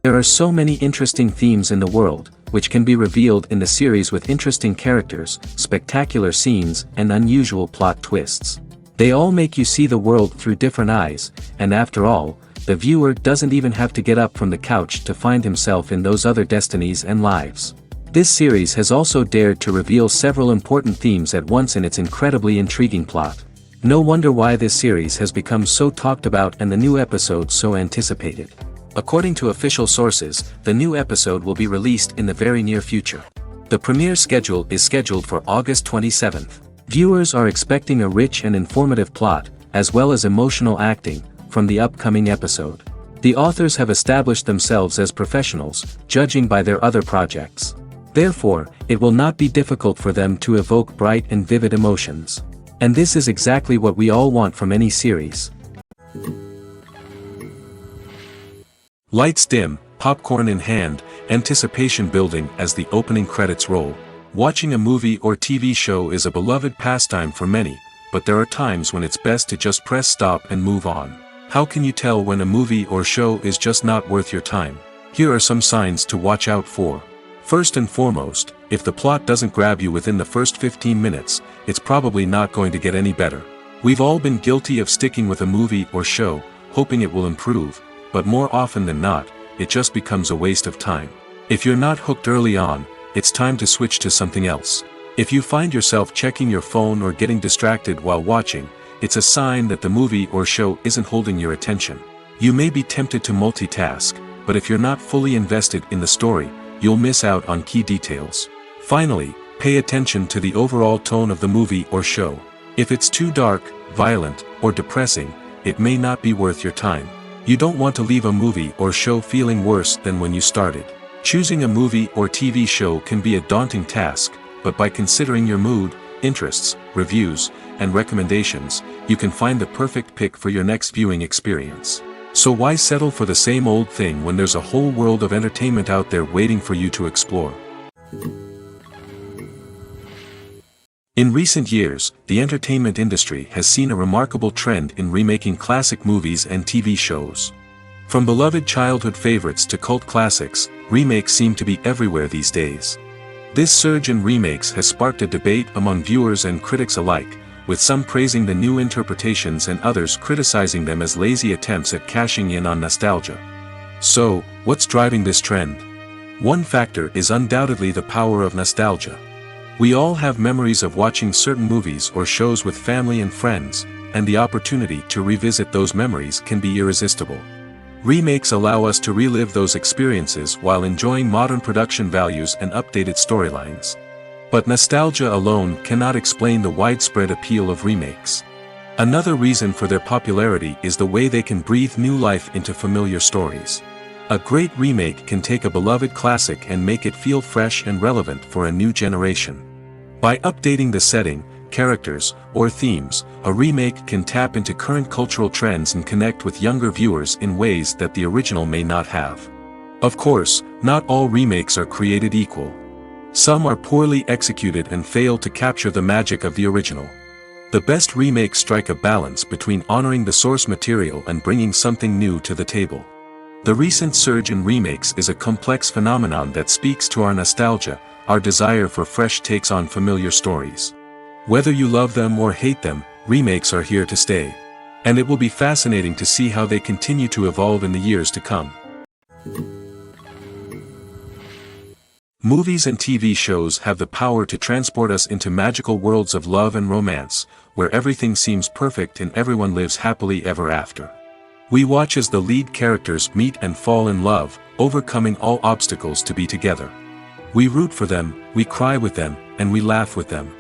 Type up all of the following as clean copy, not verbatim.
There are so many interesting themes in the world, which can be revealed in the series with interesting characters, spectacular scenes, and unusual plot twists. They all make you see the world through different eyes, and after all, the viewer doesn't even have to get up from the couch to find himself in those other destinies and lives. This series has also dared to reveal several important themes at once in its incredibly intriguing plot. No wonder why this series has become so talked about and the new episode so anticipated. According to official sources, the new episode will be released in the very near future. The premiere schedule is scheduled for August 27th. Viewers are expecting a rich and informative plot, as well as emotional acting, from the upcoming episode. The authors have established themselves as professionals, judging by their other projects. Therefore, it will not be difficult for them to evoke bright and vivid emotions. And this is exactly what we all want from any series. Lights dim, popcorn in hand, anticipation building as the opening credits roll. Watching a movie or TV show is a beloved pastime for many, but there are times when it's best to just press stop and move on. How can you tell when a movie or show is just not worth your time? Here are some signs to watch out for. First and foremost, if the plot doesn't grab you within the first 15 minutes, it's probably not going to get any better. We've all been guilty of sticking with a movie or show, hoping it will improve, but more often than not, it just becomes a waste of time. If you're not hooked early on, it's time to switch to something else. If you find yourself checking your phone or getting distracted while watching, it's a sign that the movie or show isn't holding your attention. You may be tempted to multitask, but if you're not fully invested in the story, you'll miss out on key details. Finally, pay attention to the overall tone of the movie or show. If it's too dark, violent, or depressing, it may not be worth your time. You don't want to leave a movie or show feeling worse than when you started. Choosing a movie or TV show can be a daunting task, but by considering your mood, interests, reviews, and recommendations, you can find the perfect pick for your next viewing experience. So why settle for the same old thing when there's a whole world of entertainment out there waiting for you to explore? In recent years, the entertainment industry has seen a remarkable trend in remaking classic movies and TV shows. From beloved childhood favorites to cult classics, remakes seem to be everywhere these days. This surge in remakes has sparked a debate among viewers and critics alike, with some praising the new interpretations and others criticizing them as lazy attempts at cashing in on nostalgia. So, what's driving this trend? One factor is undoubtedly the power of nostalgia. We all have memories of watching certain movies or shows with family and friends, and the opportunity to revisit those memories can be irresistible. Remakes allow us to relive those experiences while enjoying modern production values and updated storylines. But nostalgia alone cannot explain the widespread appeal of remakes. Another reason for their popularity is the way they can breathe new life into familiar stories. A great remake can take a beloved classic and make it feel fresh and relevant for a new generation. By updating the setting, characters, or themes, a remake can tap into current cultural trends and connect with younger viewers in ways that the original may not have. Of course, not all remakes are created equal. Some are poorly executed and fail to capture the magic of the original. The best remakes strike a balance between honoring the source material and bringing something new to the table. The recent surge in remakes is a complex phenomenon that speaks to our nostalgia, our desire for fresh takes on familiar stories. Whether you love them or hate them, remakes are here to stay. And it will be fascinating to see how they continue to evolve in the years to come. Movies and TV shows have the power to transport us into magical worlds of love and romance, where everything seems perfect and everyone lives happily ever after. We watch as the lead characters meet and fall in love, overcoming all obstacles to be together. We root for them, we cry with them, and we laugh with them.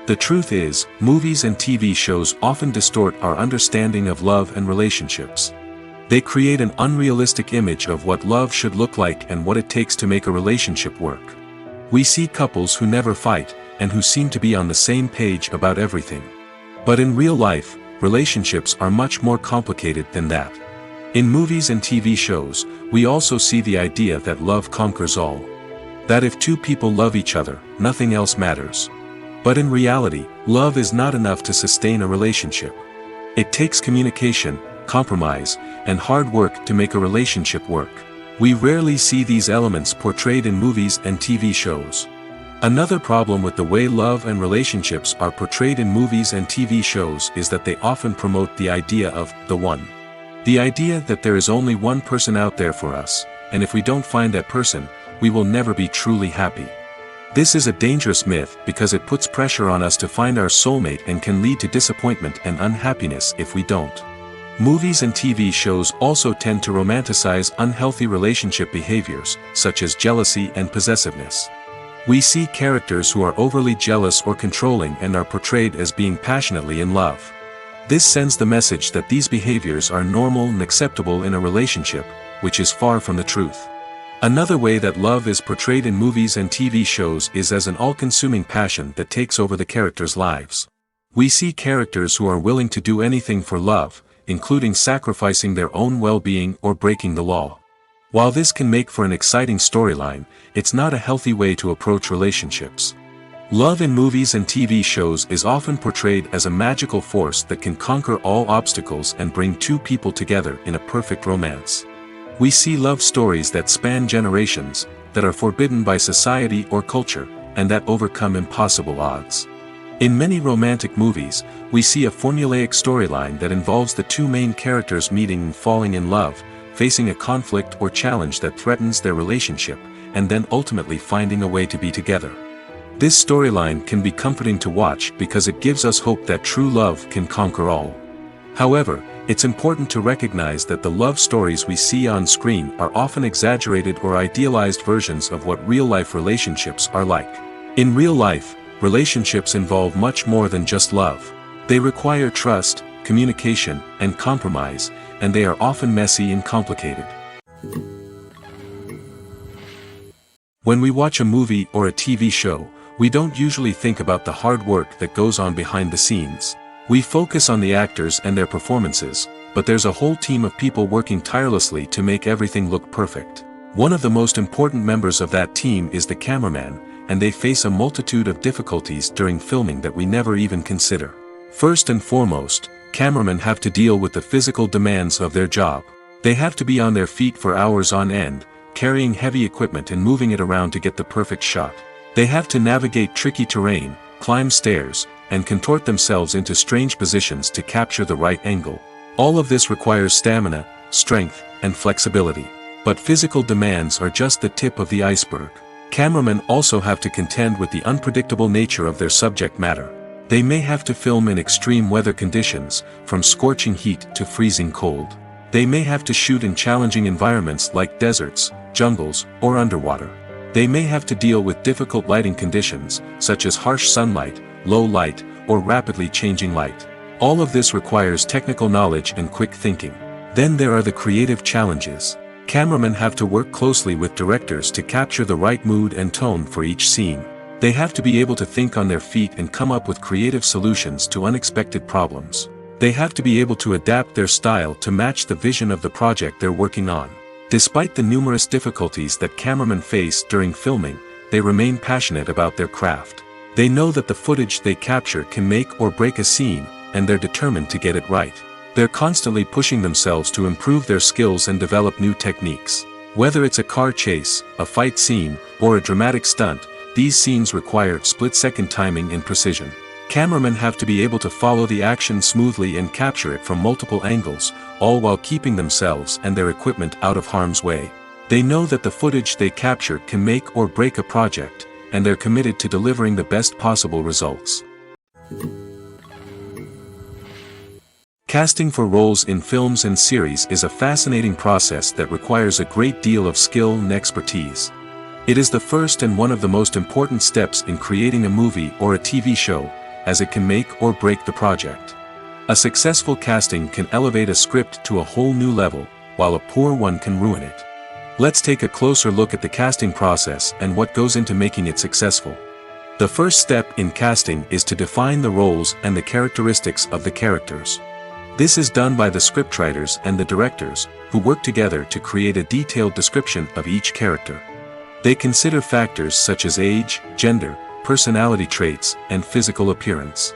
The truth is, movies and TV shows often distort our understanding of love and relationships. They create an unrealistic image of what love should look like and what it takes to make a relationship work. We see couples who never fight, and who seem to be on the same page about everything. But in real life, relationships are much more complicated than that. In movies and TV shows, we also see the idea that love conquers all. That if two people love each other, nothing else matters. But in reality, love is not enough to sustain a relationship. It takes communication, compromise, and hard work to make a relationship work. We rarely see these elements portrayed in movies and TV shows. Another problem with the way love and relationships are portrayed in movies and TV shows is that they often promote the idea of the one. The idea that there is only one person out there for us, and if we don't find that person, we will never be truly happy. This is a dangerous myth because it puts pressure on us to find our soulmate and can lead to disappointment and unhappiness if we don't. Movies and TV shows also tend to romanticize unhealthy relationship behaviors, such as jealousy and possessiveness. We see characters who are overly jealous or controlling and are portrayed as being passionately in love. This sends the message that these behaviors are normal and acceptable in a relationship, which is far from the truth. Another way that love is portrayed in movies and TV shows is as an all-consuming passion that takes over the characters' lives. We see characters who are willing to do anything for love, including sacrificing their own well-being or breaking the law. While this can make for an exciting storyline, it's not a healthy way to approach relationships. Love in movies and TV shows is often portrayed as a magical force that can conquer all obstacles and bring two people together in a perfect romance. We see love stories that span generations, that are forbidden by society or culture, and that overcome impossible odds. In many romantic movies, we see a formulaic storyline that involves the two main characters meeting and falling in love, facing a conflict or challenge that threatens their relationship, and then ultimately finding a way to be together. This storyline can be comforting to watch because it gives us hope that true love can conquer all. However, it's important to recognize that the love stories we see on screen are often exaggerated or idealized versions of what real-life relationships are like. In real life, relationships involve much more than just love. They require trust, communication, and compromise, and they are often messy and complicated. When we watch a movie or a TV show, we don't usually think about the hard work that goes on behind the scenes. We focus on the actors and their performances, but there's a whole team of people working tirelessly to make everything look perfect. One of the most important members of that team is the cameraman, and they face a multitude of difficulties during filming that we never even consider. First and foremost, cameramen have to deal with the physical demands of their job. They have to be on their feet for hours on end, carrying heavy equipment and moving it around to get the perfect shot. They have to navigate tricky terrain, climb stairs, and contort themselves into strange positions to capture the right angle. All of this requires stamina, strength, and flexibility. But physical demands are just the tip of the iceberg. Cameramen also have to contend with the unpredictable nature of their subject matter. They may have to film in extreme weather conditions, from scorching heat to freezing cold. They may have to shoot in challenging environments like deserts, jungles, or underwater. They may have to deal with difficult lighting conditions, such as harsh sunlight, low light, or rapidly changing light. All of this requires technical knowledge and quick thinking. Then there are the creative challenges. Cameramen have to work closely with directors to capture the right mood and tone for each scene. They have to be able to think on their feet and come up with creative solutions to unexpected problems. They have to be able to adapt their style to match the vision of the project they're working on. Despite the numerous difficulties that cameramen face during filming, they remain passionate about their craft. They know that the footage they capture can make or break a scene, and they're determined to get it right. They're constantly pushing themselves to improve their skills and develop new techniques. Whether it's a car chase, a fight scene, or a dramatic stunt, these scenes require split-second timing and precision. Cameramen have to be able to follow the action smoothly and capture it from multiple angles, all while keeping themselves and their equipment out of harm's way. They know that the footage they capture can make or break a project, and they're committed to delivering the best possible results. Casting for roles in films and series is a fascinating process that requires a great deal of skill and expertise. It is the first and one of the most important steps in creating a movie or a TV show, as it can make or break the project. A successful casting can elevate a script to a whole new level, while a poor one can ruin it. Let's take a closer look at the casting process and what goes into making it successful. The first step in casting is to define the roles and the characteristics of the characters. This is done by the scriptwriters and the directors, who work together to create a detailed description of each character. They consider factors such as age, gender, personality traits, and physical appearance.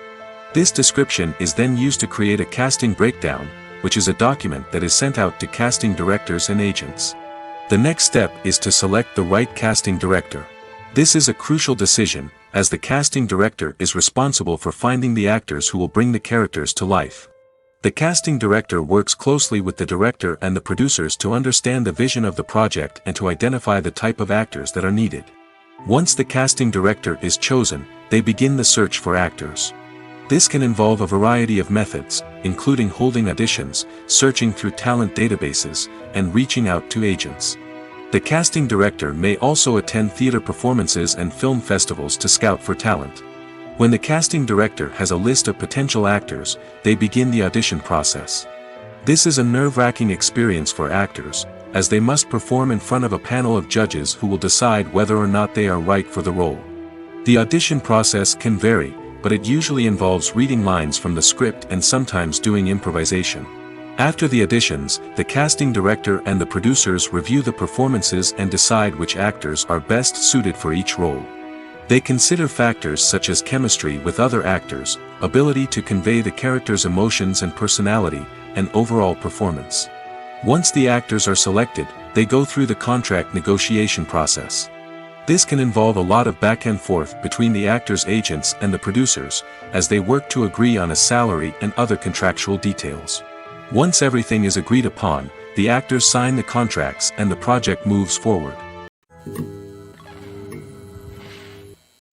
This description is then used to create a casting breakdown, which is a document that is sent out to casting directors and agents. The next step is to select the right casting director. This is a crucial decision, as the casting director is responsible for finding the actors who will bring the characters to life. The casting director works closely with the director and the producers to understand the vision of the project and to identify the type of actors that are needed. Once the casting director is chosen, they begin the search for actors. This can involve a variety of methods, including holding auditions, searching through talent databases, and reaching out to agents. The casting director may also attend theater performances and film festivals to scout for talent. When the casting director has a list of potential actors, they begin the audition process. This is a nerve-wracking experience for actors, as they must perform in front of a panel of judges who will decide whether or not they are right for the role. The audition process can vary, but it usually involves reading lines from the script and sometimes doing improvisation. After the auditions, the casting director and the producers review the performances and decide which actors are best suited for each role. They consider factors such as chemistry with other actors, ability to convey the character's emotions and personality, and overall performance. Once the actors are selected, they go through the contract negotiation process. This can involve a lot of back and forth between the actors' agents and the producers, as they work to agree on a salary and other contractual details. Once everything is agreed upon, the actors sign the contracts and the project moves forward.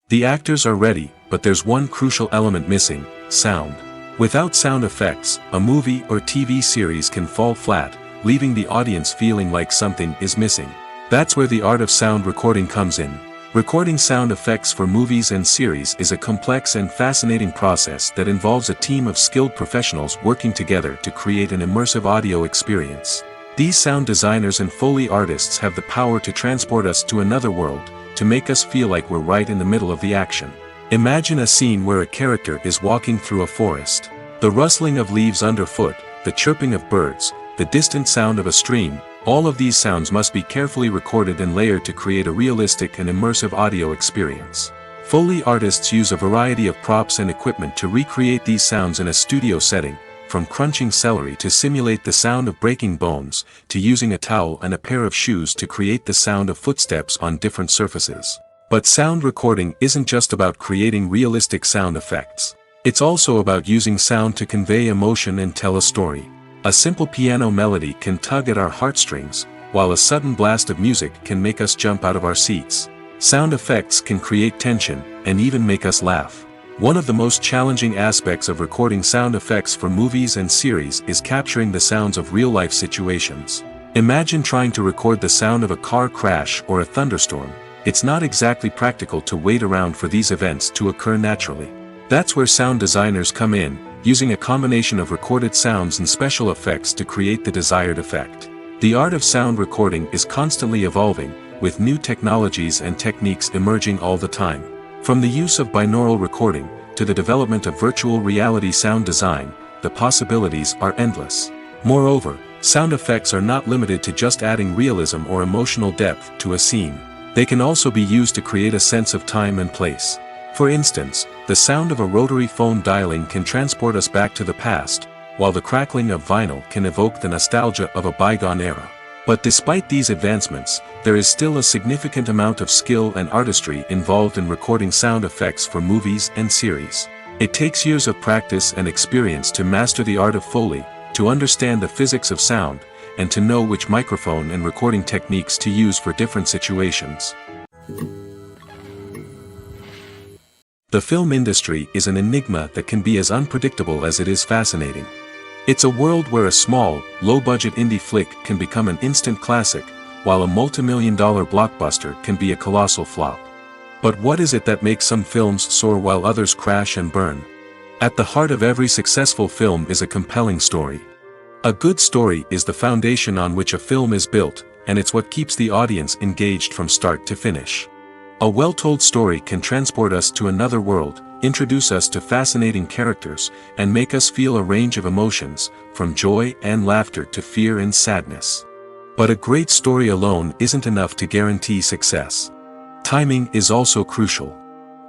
The actors are ready, but there's one crucial element missing: sound. Without sound effects, a movie or TV series can fall flat, leaving the audience feeling like something is missing. That's where the art of sound recording comes in. Recording sound effects for movies and series is a complex and fascinating process that involves a team of skilled professionals working together to create an immersive audio experience. These sound designers and Foley artists have the power to transport us to another world, to make us feel like we're right in the middle of the action. Imagine a scene where a character is walking through a forest. The rustling of leaves underfoot, the chirping of birds, the distant sound of a stream, all of these sounds must be carefully recorded and layered to create a realistic and immersive audio experience. Foley artists use a variety of props and equipment to recreate these sounds in a studio setting, from crunching celery to simulate the sound of breaking bones, to using a towel and a pair of shoes to create the sound of footsteps on different surfaces. But sound recording isn't just about creating realistic sound effects. It's also about using sound to convey emotion and tell a story. A simple piano melody can tug at our heartstrings, while a sudden blast of music can make us jump out of our seats. Sound effects can create tension, and even make us laugh. One of the most challenging aspects of recording sound effects for movies and series is capturing the sounds of real-life situations. Imagine trying to record the sound of a car crash or a thunderstorm. It's not exactly practical to wait around for these events to occur naturally. That's where sound designers come in, using a combination of recorded sounds and special effects to create the desired effect. The art of sound recording is constantly evolving, with new technologies and techniques emerging all the time. From the use of binaural recording, to the development of virtual reality sound design, the possibilities are endless. Moreover, sound effects are not limited to just adding realism or emotional depth to a scene. They can also be used to create a sense of time and place. For instance, the sound of a rotary phone dialing can transport us back to the past, while the crackling of vinyl can evoke the nostalgia of a bygone era. But despite these advancements, there is still a significant amount of skill and artistry involved in recording sound effects for movies and series. It takes years of practice and experience to master the art of Foley, to understand the physics of sound, and to know which microphone and recording techniques to use for different situations. The film industry is an enigma that can be as unpredictable as it is fascinating. It's a world where a small, low-budget indie flick can become an instant classic, while a multi-million-dollar blockbuster can be a colossal flop. But what is it that makes some films soar while others crash and burn? At the heart of every successful film is a compelling story. A good story is the foundation on which a film is built, and it's what keeps the audience engaged from start to finish. A well-told story can transport us to another world, introduce us to fascinating characters, and make us feel a range of emotions, from joy and laughter to fear and sadness. But a great story alone isn't enough to guarantee success. Timing is also crucial.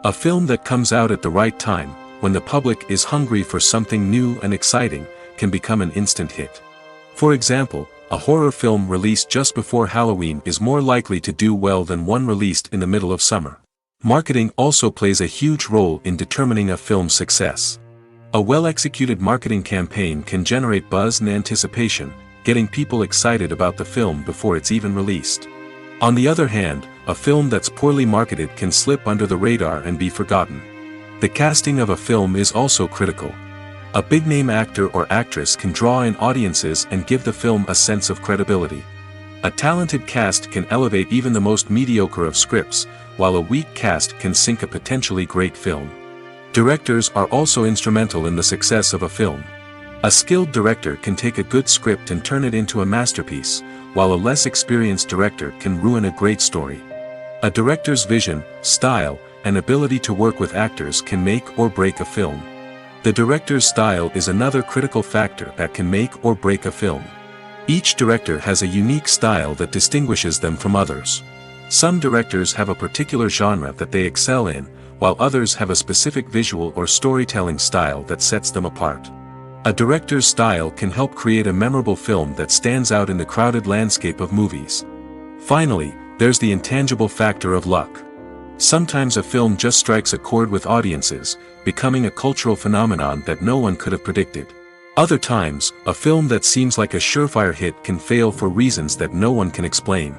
A film that comes out at the right time, when the public is hungry for something new and exciting, can become an instant hit. For example, A horror film released just before Halloween is more likely to do well than one released in the middle of summer. Marketing also plays a huge role in determining a film's success. A well-executed marketing campaign can generate buzz and anticipation, getting people excited about the film before it's even released. On the other hand, a film that's poorly marketed can slip under the radar and be forgotten. The casting of a film is also critical. A big-name actor or actress can draw in audiences and give the film a sense of credibility. A talented cast can elevate even the most mediocre of scripts, while a weak cast can sink a potentially great film. Directors are also instrumental in the success of a film. A skilled director can take a good script and turn it into a masterpiece, while a less experienced director can ruin a great story. A director's vision, style, and ability to work with actors can make or break a film. The director's style is another critical factor that can make or break a film. Each director has a unique style that distinguishes them from others. Some directors have a particular genre that they excel in, while others have a specific visual or storytelling style that sets them apart. A director's style can help create a memorable film that stands out in the crowded landscape of movies. Finally, there's the intangible factor of luck. Sometimes a film just strikes a chord with audiences, becoming a cultural phenomenon that no one could have predicted. Other times, a film that seems like a surefire hit can fail for reasons that no one can explain.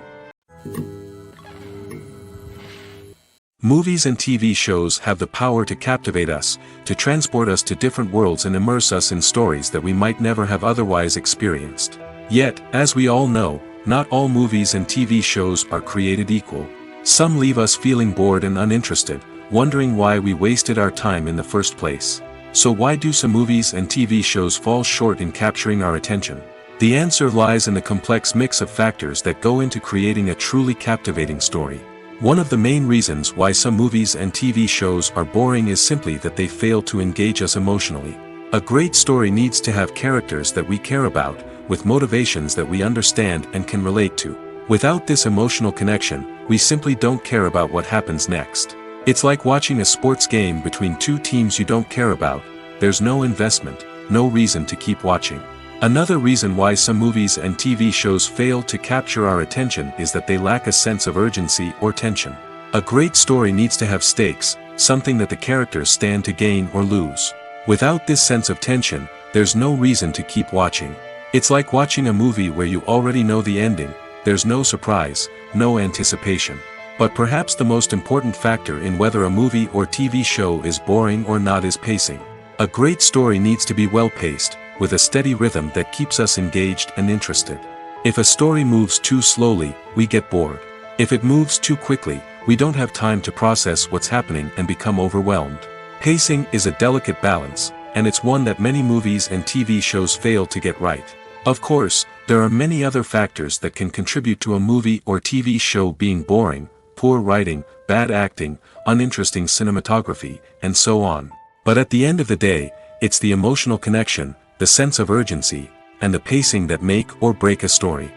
Movies and TV shows have the power to captivate us, to transport us to different worlds and immerse us in stories that we might never have otherwise experienced. Yet, as we all know, not all movies and TV shows are created equal. Some leave us feeling bored and uninterested, wondering why we wasted our time in the first place. So why do some movies and TV shows fall short in capturing our attention? The answer lies in the complex mix of factors that go into creating a truly captivating story. One of the main reasons why some movies and TV shows are boring is simply that they fail to engage us emotionally. A great story needs to have characters that we care about, with motivations that we understand and can relate to. Without this emotional connection, we simply don't care about what happens next. It's like watching a sports game between two teams you don't care about. There's no investment, no reason to keep watching. Another reason why some movies and TV shows fail to capture our attention is that they lack a sense of urgency or tension. A great story needs to have stakes, something that the characters stand to gain or lose. Without this sense of tension, there's no reason to keep watching. It's like watching a movie where you already know the ending. There's no surprise, no anticipation. But perhaps the most important factor in whether a movie or TV show is boring or not is pacing. A great story needs to be well-paced, with a steady rhythm that keeps us engaged and interested. If a story moves too slowly, we get bored. If it moves too quickly, we don't have time to process what's happening and become overwhelmed. Pacing is a delicate balance, and it's one that many movies and TV shows fail to get right. Of course, there are many other factors that can contribute to a movie or TV show being boring: poor writing, bad acting, uninteresting cinematography, and so on. But at the end of the day, it's the emotional connection, the sense of urgency, and the pacing that make or break a story.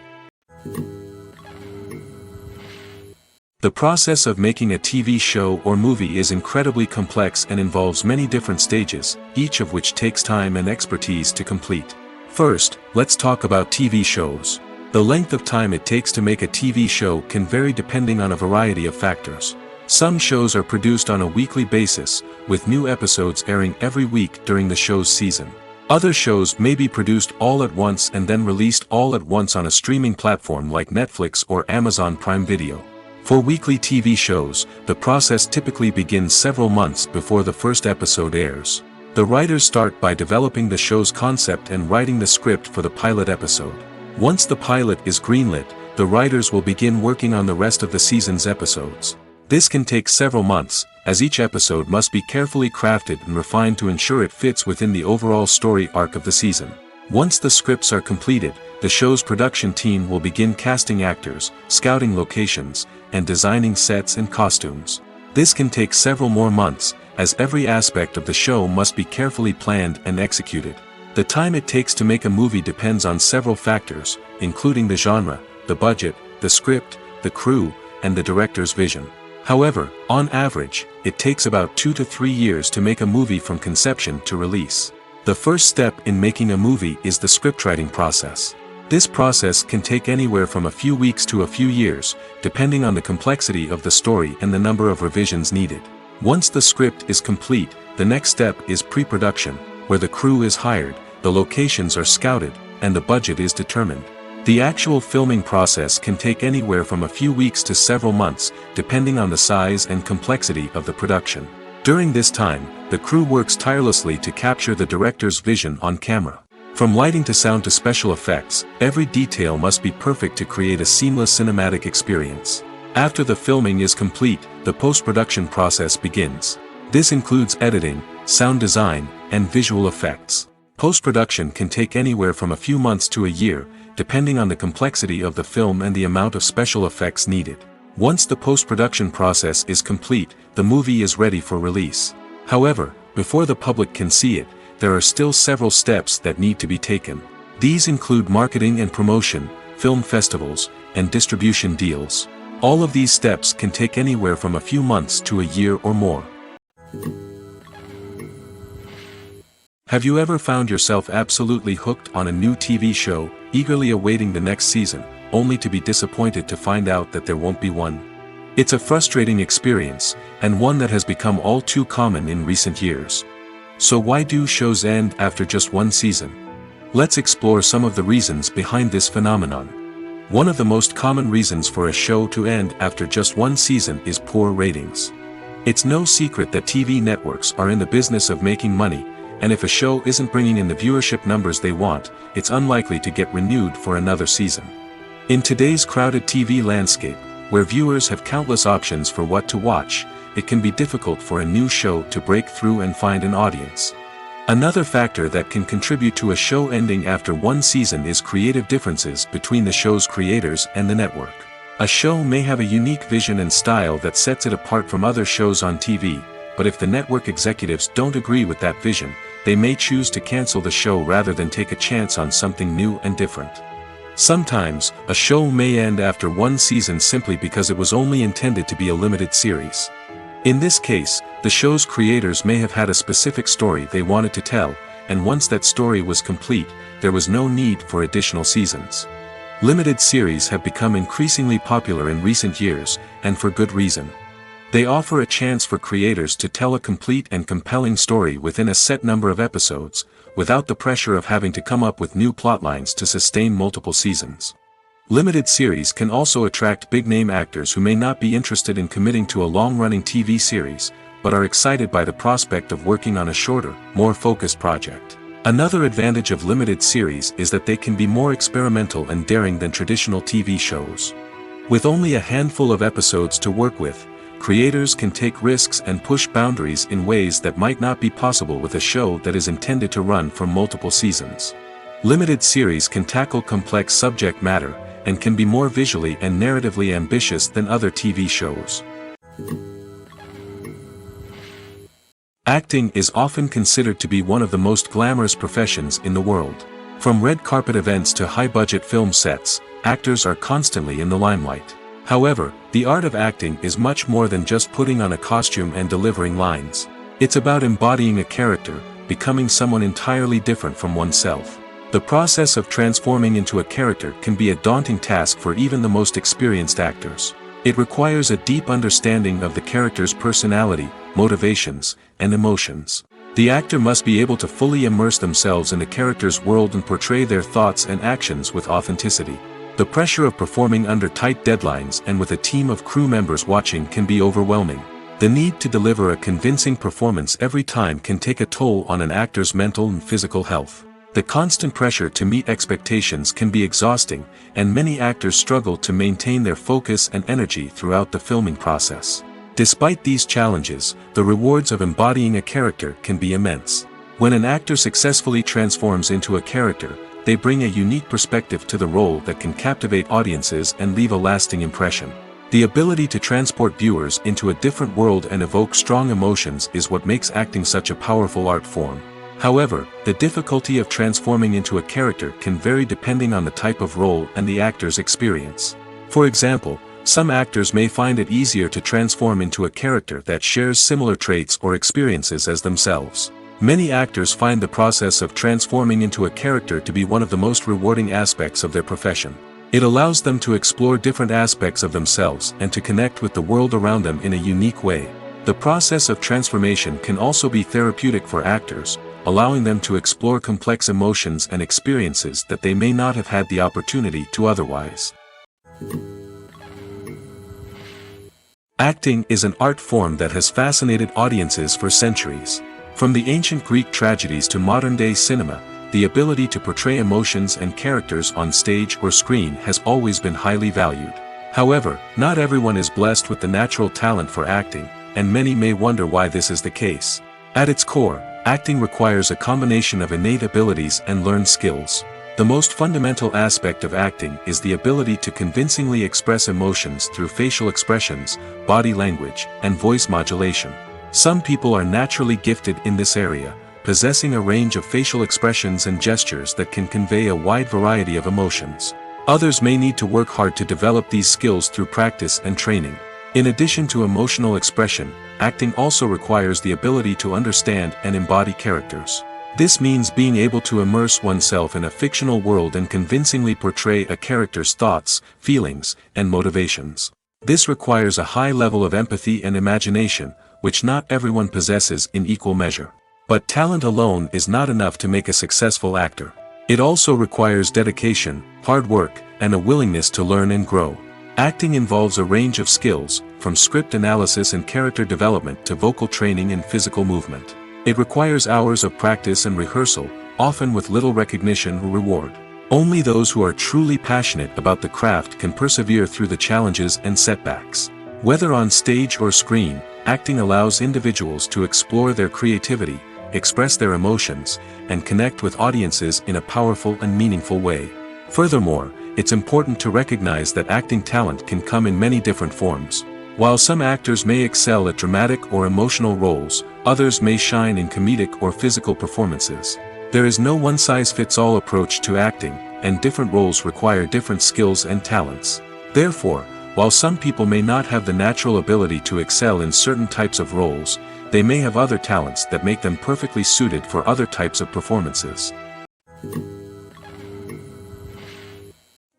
The process of making a TV show or movie is incredibly complex and involves many different stages, each of which takes time and expertise to complete. First, let's talk about TV shows. The length of time it takes to make a TV show can vary depending on a variety of factors. Some shows are produced on a weekly basis, with new episodes airing every week during the show's season. Other shows may be produced all at once and then released all at once on a streaming platform like Netflix or Amazon Prime Video. For weekly TV shows, the process typically begins several months before the first episode airs. The writers start by developing the show's concept and writing the script for the pilot episode. Once the pilot is greenlit, the writers will begin working on the rest of the season's episodes. This can take several months, as each episode must be carefully crafted and refined to ensure it fits within the overall story arc of the season. Once the scripts are completed, the show's production team will begin casting actors, scouting locations, and designing sets and costumes. This can take several more months, as every aspect of the show must be carefully planned and executed. The time it takes to make a movie depends on several factors, including the genre, the budget, the script, the crew, and the director's vision. However, on average, it takes about 2 to 3 years to make a movie from conception to release. The first step in making a movie is the scriptwriting process. This process can take anywhere from a few weeks to a few years, depending on the complexity of the story and the number of revisions needed. Once the script is complete, the next step is pre-production, where the crew is hired, the locations are scouted, and the budget is determined. The actual filming process can take anywhere from a few weeks to several months, depending on the size and complexity of the production. During this time, the crew works tirelessly to capture the director's vision on camera. From lighting to sound to special effects, every detail must be perfect to create a seamless cinematic experience. After the filming is complete, the post-production process begins. This includes editing, sound design, and visual effects. Post-production can take anywhere from a few months to a year, depending on the complexity of the film and the amount of special effects needed. Once the post-production process is complete, the movie is ready for release. However, before the public can see it, there are still several steps that need to be taken. These include marketing and promotion, film festivals, and distribution deals. All of these steps can take anywhere from a few months to a year or more. Have you ever found yourself absolutely hooked on a new TV show, eagerly awaiting the next season, only to be disappointed to find out that there won't be one? It's a frustrating experience, and one that has become all too common in recent years. So why do shows end after just one season? Let's explore some of the reasons behind this phenomenon. One of the most common reasons for a show to end after just one season is poor ratings. It's no secret that TV networks are in the business of making money, and if a show isn't bringing in the viewership numbers they want, it's unlikely to get renewed for another season. In today's crowded TV landscape, where viewers have countless options for what to watch, it can be difficult for a new show to break through and find an audience. Another factor that can contribute to a show ending after one season is creative differences between the show's creators and the network. A show may have a unique vision and style that sets it apart from other shows on TV, but if the network executives don't agree with that vision, they may choose to cancel the show rather than take a chance on something new and different. Sometimes, a show may end after one season simply because it was only intended to be a limited series. In this case, the show's creators may have had a specific story they wanted to tell, and once that story was complete, there was no need for additional seasons. Limited series have become increasingly popular in recent years, and for good reason. They offer a chance for creators to tell a complete and compelling story within a set number of episodes, without the pressure of having to come up with new plotlines to sustain multiple seasons. Limited series can also attract big-name actors who may not be interested in committing to a long-running TV series, but are excited by the prospect of working on a shorter, more focused project. Another advantage of limited series is that they can be more experimental and daring than traditional TV shows. With only a handful of episodes to work with, creators can take risks and push boundaries in ways that might not be possible with a show that is intended to run for multiple seasons. Limited series can tackle complex subject matter, and can be more visually and narratively ambitious than other TV shows. Acting is often considered to be one of the most glamorous professions in the world. From red carpet events to high-budget film sets, actors are constantly in the limelight. However, the art of acting is much more than just putting on a costume and delivering lines. It's about embodying a character, becoming someone entirely different from oneself. The process of transforming into a character can be a daunting task for even the most experienced actors. It requires a deep understanding of the character's personality, motivations, and emotions. The actor must be able to fully immerse themselves in the character's world and portray their thoughts and actions with authenticity. The pressure of performing under tight deadlines and with a team of crew members watching can be overwhelming. The need to deliver a convincing performance every time can take a toll on an actor's mental and physical health. The constant pressure to meet expectations can be exhausting, and many actors struggle to maintain their focus and energy throughout the filming process. Despite these challenges, the rewards of embodying a character can be immense. When an actor successfully transforms into a character, they bring a unique perspective to the role that can captivate audiences and leave a lasting impression. The ability to transport viewers into a different world and evoke strong emotions is what makes acting such a powerful art form. However, the difficulty of transforming into a character can vary depending on the type of role and the actor's experience. For example, some actors may find it easier to transform into a character that shares similar traits or experiences as themselves. Many actors find the process of transforming into a character to be one of the most rewarding aspects of their profession. It allows them to explore different aspects of themselves and to connect with the world around them in a unique way. The process of transformation can also be therapeutic for actors, allowing them to explore complex emotions and experiences that they may not have had the opportunity to otherwise. Acting is an art form that has fascinated audiences for centuries. From the ancient Greek tragedies to modern-day cinema, the ability to portray emotions and characters on stage or screen has always been highly valued. However, not everyone is blessed with the natural talent for acting, and many may wonder why this is the case. At its core, acting requires a combination of innate abilities and learned skills. The most fundamental aspect of acting is the ability to convincingly express emotions through facial expressions, body language, and voice modulation. Some people are naturally gifted in this area, possessing a range of facial expressions and gestures that can convey a wide variety of emotions. Others may need to work hard to develop these skills through practice and training. In addition to emotional expression, acting also requires the ability to understand and embody characters. This means being able to immerse oneself in a fictional world and convincingly portray a character's thoughts, feelings, and motivations. This requires a high level of empathy and imagination, which not everyone possesses in equal measure. But talent alone is not enough to make a successful actor. It also requires dedication, hard work, and a willingness to learn and grow. Acting involves a range of skills, from script analysis and character development to vocal training and physical movement. It requires hours of practice and rehearsal, often with little recognition or reward. Only those who are truly passionate about the craft can persevere through the challenges and setbacks. Whether on stage or screen, acting allows individuals to explore their creativity, express their emotions, and connect with audiences in a powerful and meaningful way. Furthermore, it's important to recognize that acting talent can come in many different forms. While some actors may excel at dramatic or emotional roles, others may shine in comedic or physical performances. There is no one-size-fits-all approach to acting, and different roles require different skills and talents. Therefore, while some people may not have the natural ability to excel in certain types of roles, they may have other talents that make them perfectly suited for other types of performances.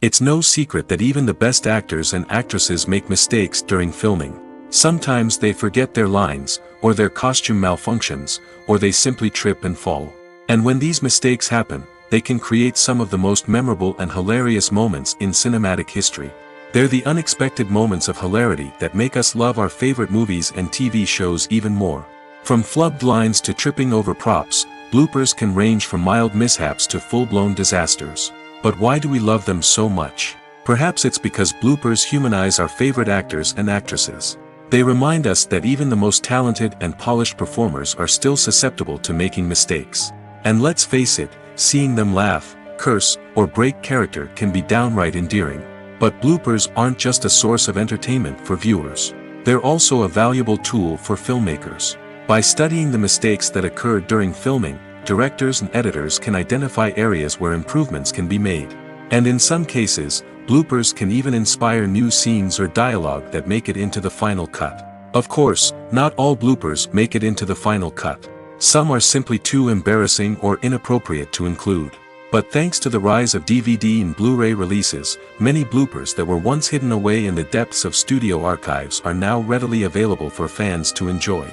It's no secret that even the best actors and actresses make mistakes during filming. Sometimes they forget their lines, or their costume malfunctions, or they simply trip and fall. And when these mistakes happen, they can create some of the most memorable and hilarious moments in cinematic history. They're the unexpected moments of hilarity that make us love our favorite movies and TV shows even more. From flubbed lines to tripping over props, bloopers can range from mild mishaps to full-blown disasters. But why do we love them so much? Perhaps it's because bloopers humanize our favorite actors and actresses. They remind us that even the most talented and polished performers are still susceptible to making mistakes. And let's face it, seeing them laugh, curse, or break character can be downright endearing. But bloopers aren't just a source of entertainment for viewers. They're also a valuable tool for filmmakers. By studying the mistakes that occurred during filming, directors and editors can identify areas where improvements can be made. And in some cases, bloopers can even inspire new scenes or dialogue that make it into the final cut. Of course, not all bloopers make it into the final cut. Some are simply too embarrassing or inappropriate to include. But thanks to the rise of DVD and Blu-ray releases, many bloopers that were once hidden away in the depths of studio archives are now readily available for fans to enjoy.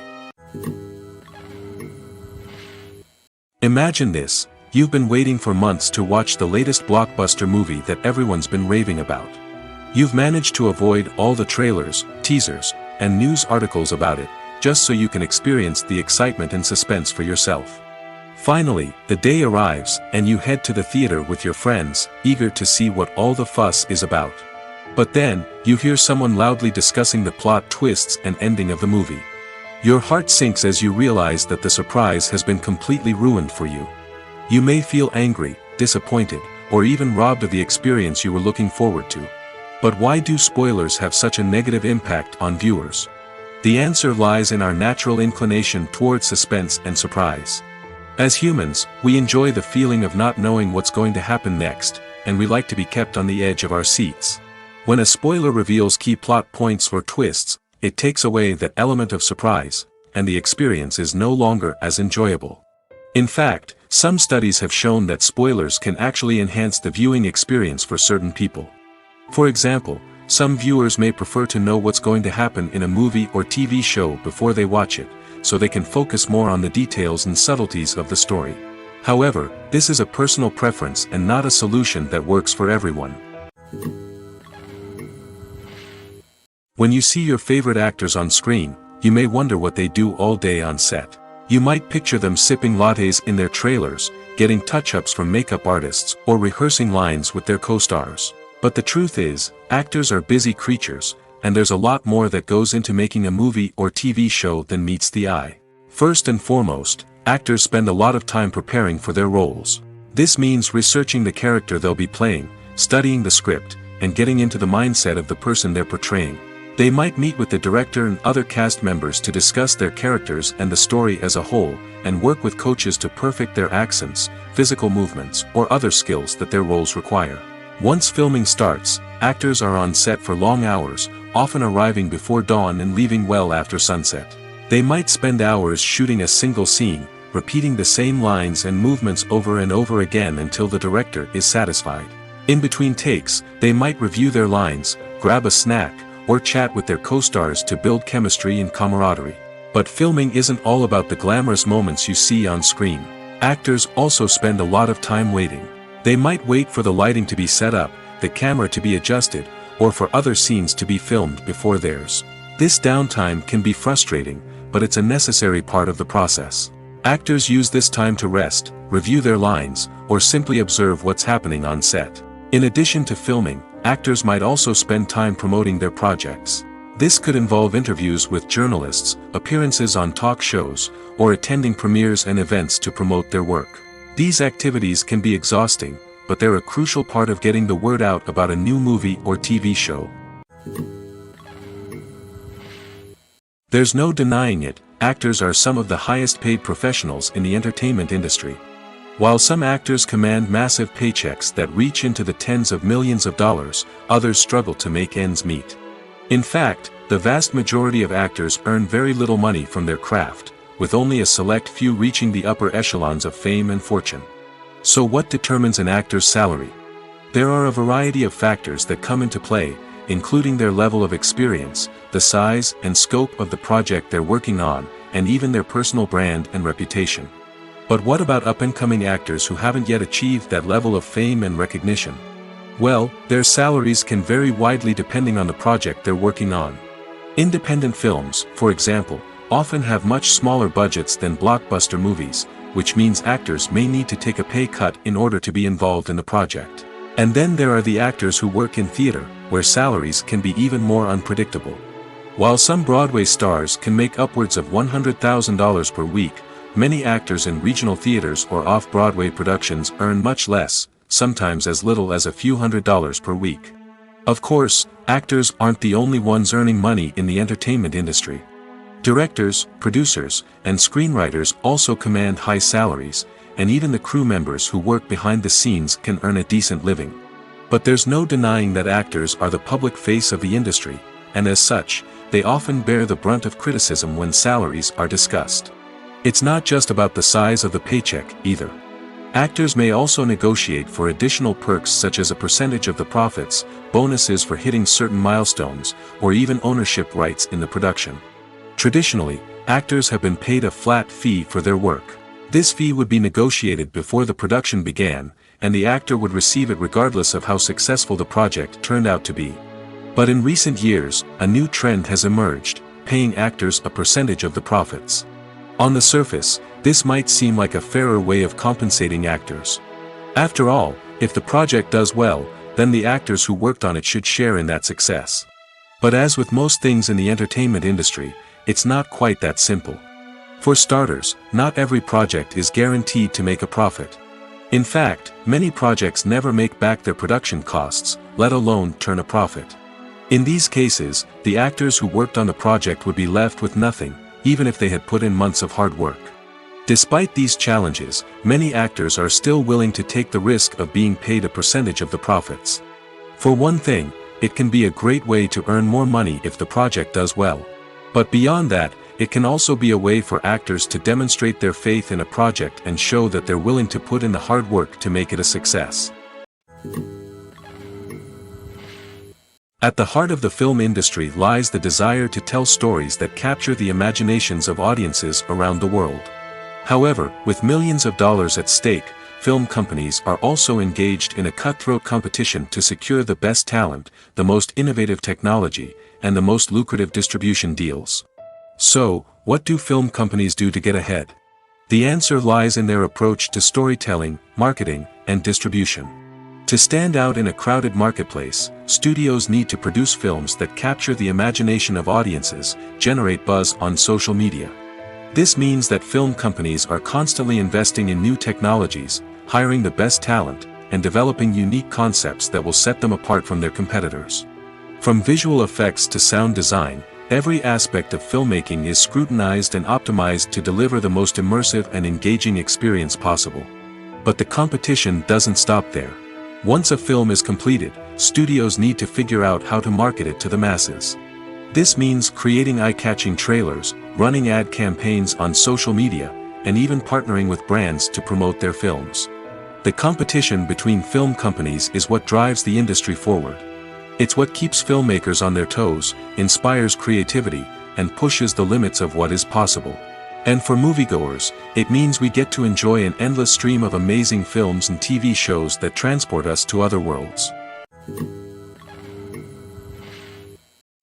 Imagine this: you've been waiting for months to watch the latest blockbuster movie that everyone's been raving about. You've managed to avoid all the trailers, teasers, and news articles about it, just so you can experience the excitement and suspense for yourself. Finally, the day arrives, and you head to the theater with your friends, eager to see what all the fuss is about. But then, you hear someone loudly discussing the plot twists and ending of the movie. Your heart sinks as you realize that the surprise has been completely ruined for you. You may feel angry, disappointed, or even robbed of the experience you were looking forward to. But why do spoilers have such a negative impact on viewers? The answer lies in our natural inclination toward suspense and surprise. As humans, we enjoy the feeling of not knowing what's going to happen next, and we like to be kept on the edge of our seats. When a spoiler reveals key plot points or twists, it takes away that element of surprise, and the experience is no longer as enjoyable. In fact, some studies have shown that spoilers can actually enhance the viewing experience for certain people. For example, some viewers may prefer to know what's going to happen in a movie or TV show before they watch it, so they can focus more on the details and subtleties of the story. However, this is a personal preference and not a solution that works for everyone. When you see your favorite actors on screen, you may wonder what they do all day on set. You might picture them sipping lattes in their trailers, getting touch-ups from makeup artists, or rehearsing lines with their co-stars. But the truth is, actors are busy creatures, and there's a lot more that goes into making a movie or TV show than meets the eye. First and foremost, actors spend a lot of time preparing for their roles. This means researching the character they'll be playing, studying the script, and getting into the mindset of the person they're portraying. They might meet with the director and other cast members to discuss their characters and the story as a whole, and work with coaches to perfect their accents, physical movements, or other skills that their roles require. Once filming starts, actors are on set for long hours, often arriving before dawn and leaving well after sunset. They might spend hours shooting a single scene, repeating the same lines and movements over and over again until the director is satisfied. In between takes, they might review their lines, grab a snack, or chat with their co-stars to build chemistry and camaraderie. But filming isn't all about the glamorous moments you see on screen. Actors also spend a lot of time waiting. They might wait for the lighting to be set up, the camera to be adjusted, or for other scenes to be filmed before theirs. This downtime can be frustrating, but it's a necessary part of the process. Actors use this time to rest, review their lines, or simply observe what's happening on set. In addition to filming, actors might also spend time promoting their projects. This could involve interviews with journalists, appearances on talk shows, or attending premieres and events to promote their work. These activities can be exhausting, but they're a crucial part of getting the word out about a new movie or TV show. There's no denying it, actors are some of the highest paid professionals in the entertainment industry. While some actors command massive paychecks that reach into the tens of millions of dollars, others struggle to make ends meet. In fact, the vast majority of actors earn very little money from their craft, with only a select few reaching the upper echelons of fame and fortune. So what determines an actor's salary? There are a variety of factors that come into play, including their level of experience, the size and scope of the project they're working on, and even their personal brand and reputation. But what about up-and-coming actors who haven't yet achieved that level of fame and recognition? Well, their salaries can vary widely depending on the project they're working on. Independent films, for example, often have much smaller budgets than blockbuster movies, which means actors may need to take a pay cut in order to be involved in the project. And then there are the actors who work in theater, where salaries can be even more unpredictable. While some Broadway stars can make upwards of $100,000 per week, many actors in regional theaters or off-Broadway productions earn much less, sometimes as little as a few $100s per week. Of course, actors aren't the only ones earning money in the entertainment industry. Directors, producers, and screenwriters also command high salaries, and even the crew members who work behind the scenes can earn a decent living. But there's no denying that actors are the public face of the industry, and as such, they often bear the brunt of criticism when salaries are discussed. It's not just about the size of the paycheck, either. Actors may also negotiate for additional perks such as a percentage of the profits, bonuses for hitting certain milestones, or even ownership rights in the production. Traditionally, actors have been paid a flat fee for their work. This fee would be negotiated before the production began, and the actor would receive it regardless of how successful the project turned out to be. But in recent years, a new trend has emerged, paying actors a percentage of the profits. On the surface, this might seem like a fairer way of compensating actors. After all, if the project does well, then the actors who worked on it should share in that success. But as with most things in the entertainment industry, it's not quite that simple. For starters, not every project is guaranteed to make a profit. In fact, many projects never make back their production costs, let alone turn a profit. In these cases, the actors who worked on the project would be left with nothing, even if they had put in months of hard work. Despite these challenges, many actors are still willing to take the risk of being paid a percentage of the profits. For one thing, it can be a great way to earn more money if the project does well. But beyond that, It can also be a way for actors to demonstrate their faith in a project and show that they're willing to put in the hard work to make it a success. At the heart of the film industry lies the desire to tell stories that capture the imaginations of audiences around the world. However, with millions of dollars at stake, film companies are also engaged in a cutthroat competition to secure the best talent, the most innovative technology, and the most lucrative distribution deals. So, what do film companies do to get ahead? The answer lies in their approach to storytelling, marketing, and distribution. To stand out in a crowded marketplace, studios need to produce films that capture the imagination of audiences, generate buzz on social media. This means that film companies are constantly investing in new technologies, hiring the best talent, and developing unique concepts that will set them apart from their competitors. From visual effects to sound design, every aspect of filmmaking is scrutinized and optimized to deliver the most immersive and engaging experience possible. But the competition doesn't stop there. Once a film is completed, studios need to figure out how to market it to the masses. This means creating eye-catching trailers, running ad campaigns on social media, and even partnering with brands to promote their films. The competition between film companies is what drives the industry forward. It's what keeps filmmakers on their toes, inspires creativity, and pushes the limits of what is possible. And for moviegoers, it means we get to enjoy an endless stream of amazing films and TV shows that transport us to other worlds.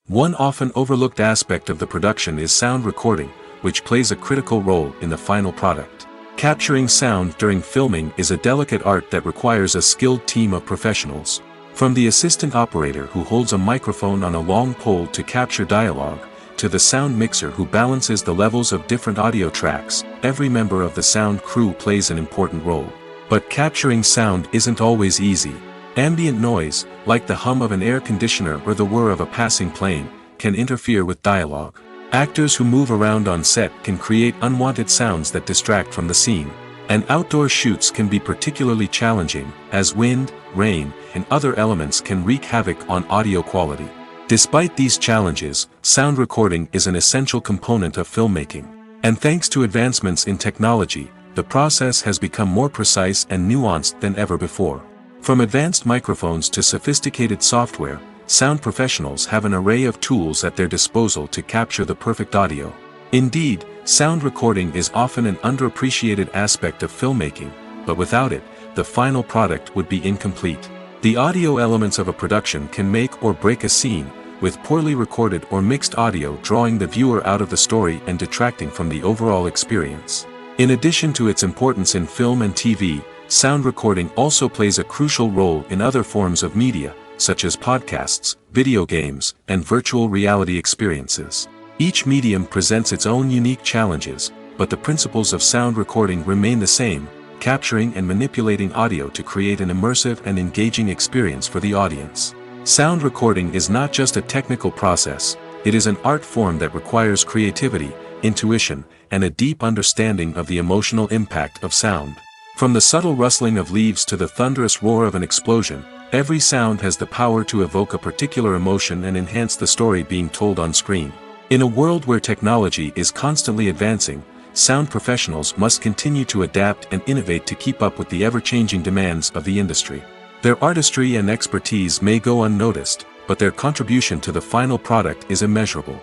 One often overlooked aspect of the production is sound recording, which plays a critical role in the final product. Capturing sound during filming is a delicate art that requires a skilled team of professionals. From the assistant operator who holds a microphone on a long pole to capture dialogue, to the sound mixer who balances the levels of different audio tracks, every member of the sound crew plays an important role. But capturing sound isn't always easy. Ambient noise, like the hum of an air conditioner or the whir of a passing plane, can interfere with dialogue. Actors who move around on set can create unwanted sounds that distract from the scene. And outdoor shoots can be particularly challenging, as wind, rain, and other elements can wreak havoc on audio quality. Despite these challenges, sound recording is an essential component of filmmaking. And thanks to advancements in technology, the process has become more precise and nuanced than ever before. From advanced microphones to sophisticated software, sound professionals have an array of tools at their disposal to capture the perfect audio. Indeed, sound recording is often an underappreciated aspect of filmmaking, but without it, the final product would be incomplete. The audio elements of a production can make or break a scene, with poorly recorded or mixed audio drawing the viewer out of the story and detracting from the overall experience. In addition to its importance in film and TV, sound recording also plays a crucial role in other forms of media, such as podcasts, video games, and virtual reality experiences. Each medium presents its own unique challenges, but the principles of sound recording remain the same, capturing and manipulating audio to create an immersive and engaging experience for the audience. Sound recording is not just a technical process, it is an art form that requires creativity, intuition, and a deep understanding of the emotional impact of sound. From the subtle rustling of leaves to the thunderous roar of an explosion, every sound has the power to evoke a particular emotion and enhance the story being told on screen. In a world where technology is constantly advancing, sound professionals must continue to adapt and innovate to keep up with the ever-changing demands of the industry. Their artistry and expertise may go unnoticed, but their contribution to the final product is immeasurable.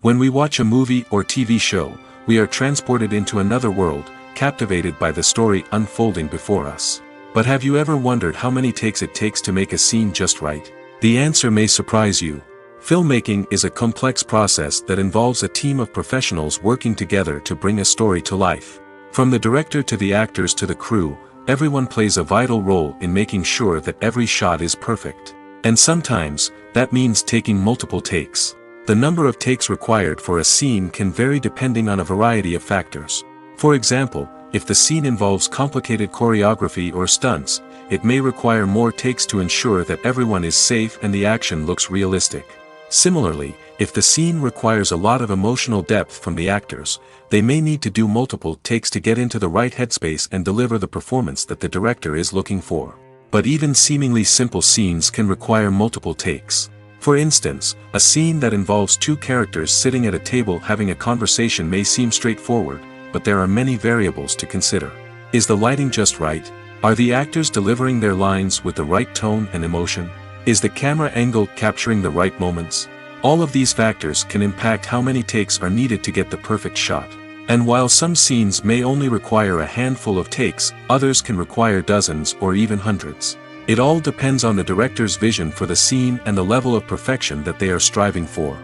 When we watch a movie or TV show, we are transported into another world, captivated by the story unfolding before us. But have you ever wondered how many takes it takes to make a scene just right? The answer may surprise you. Filmmaking is a complex process that involves a team of professionals working together to bring a story to life. From the director to the actors to the crew, everyone plays a vital role in making sure that every shot is perfect. And sometimes, that means taking multiple takes. The number of takes required for a scene can vary depending on a variety of factors. For example, if the scene involves complicated choreography or stunts, it may require more takes to ensure that everyone is safe and the action looks realistic. Similarly, if the scene requires a lot of emotional depth from the actors, they may need to do multiple takes to get into the right headspace and deliver the performance that the director is looking for. But even seemingly simple scenes can require multiple takes. For instance, a scene that involves two characters sitting at a table having a conversation may seem straightforward, but there are many variables to consider. Is the lighting just right? Are the actors delivering their lines with the right tone and emotion? Is the camera angle capturing the right moments? All of these factors can impact how many takes are needed to get the perfect shot. And while some scenes may only require a handful of takes, others can require dozens or even hundreds. It all depends on the director's vision for the scene and the level of perfection that they are striving for.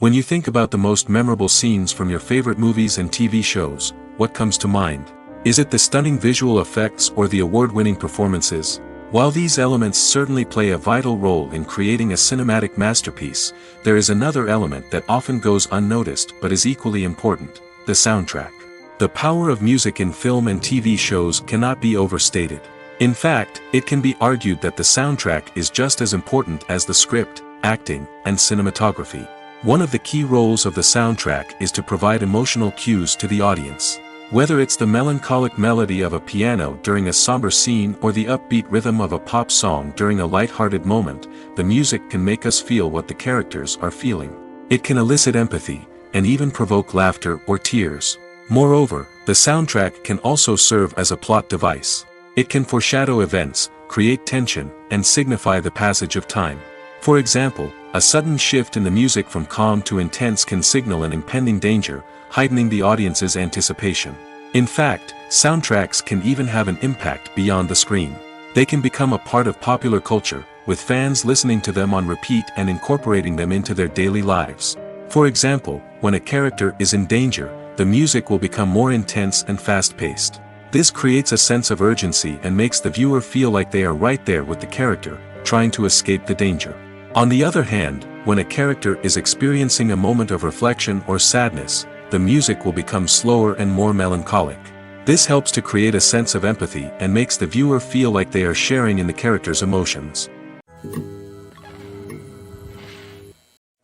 When you think about the most memorable scenes from your favorite movies and TV shows, what comes to mind? Is it the stunning visual effects or the award-winning performances? While these elements certainly play a vital role in creating a cinematic masterpiece, there is another element that often goes unnoticed but is equally important: the soundtrack. The power of music in film and TV shows cannot be overstated. In fact, it can be argued that the soundtrack is just as important as the script, acting, and cinematography. One of the key roles of the soundtrack is to provide emotional cues to the audience. Whether it's the melancholic melody of a piano during a somber scene or the upbeat rhythm of a pop song during a light-hearted moment, the music can make us feel what the characters are feeling. It can elicit empathy, and even provoke laughter or tears. Moreover, the soundtrack can also serve as a plot device. It can foreshadow events, create tension, and signify the passage of time. For example, a sudden shift in the music from calm to intense can signal an impending danger, heightening the audience's anticipation. In fact, soundtracks can even have an impact beyond the screen. They can become a part of popular culture, with fans listening to them on repeat and incorporating them into their daily lives. For example, when a character is in danger, the music will become more intense and fast-paced. This creates a sense of urgency and makes the viewer feel like they are right there with the character, trying to escape the danger. On the other hand, when a character is experiencing a moment of reflection or sadness, the music will become slower and more melancholic. This helps to create a sense of empathy and makes the viewer feel like they are sharing in the character's emotions.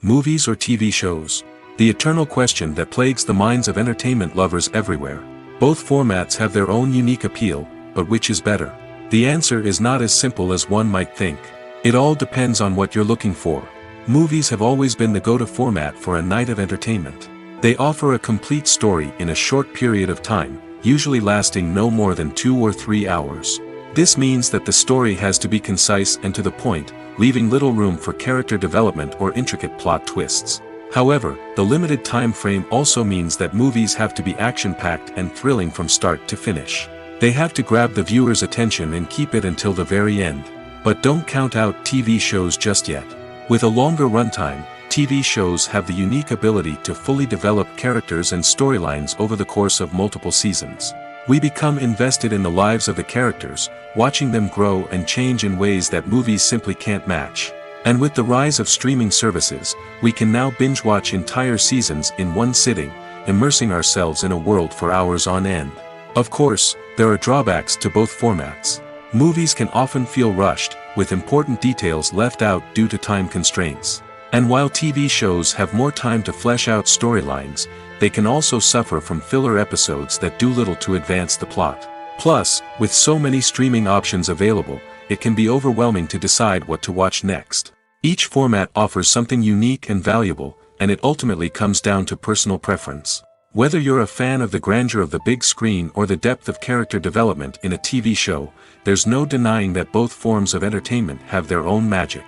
Movies or TV shows? The eternal question that plagues the minds of entertainment lovers everywhere. Both formats have their own unique appeal, but which is better? The answer is not as simple as one might think. It all depends on what you're looking for. Movies have always been the go-to format for a night of entertainment. They offer a complete story in a short period of time, usually lasting no more than 2 or 3 hours. This means that the story has to be concise and to the point, leaving little room for character development or intricate plot twists. However, the limited time frame also means that movies have to be action-packed and thrilling from start to finish. They have to grab the viewer's attention and keep it until the very end. But don't count out TV shows just yet. With a longer runtime, TV shows have the unique ability to fully develop characters and storylines over the course of multiple seasons. We become invested in the lives of the characters, watching them grow and change in ways that movies simply can't match. And with the rise of streaming services, we can now binge-watch entire seasons in one sitting, immersing ourselves in a world for hours on end. Of course, there are drawbacks to both formats. Movies can often feel rushed, with important details left out due to time constraints. And while TV shows have more time to flesh out storylines, they can also suffer from filler episodes that do little to advance the plot. Plus, with so many streaming options available, it can be overwhelming to decide what to watch next. Each format offers something unique and valuable, and it ultimately comes down to personal preference. Whether you're a fan of the grandeur of the big screen or the depth of character development in a TV show, there's no denying that both forms of entertainment have their own magic.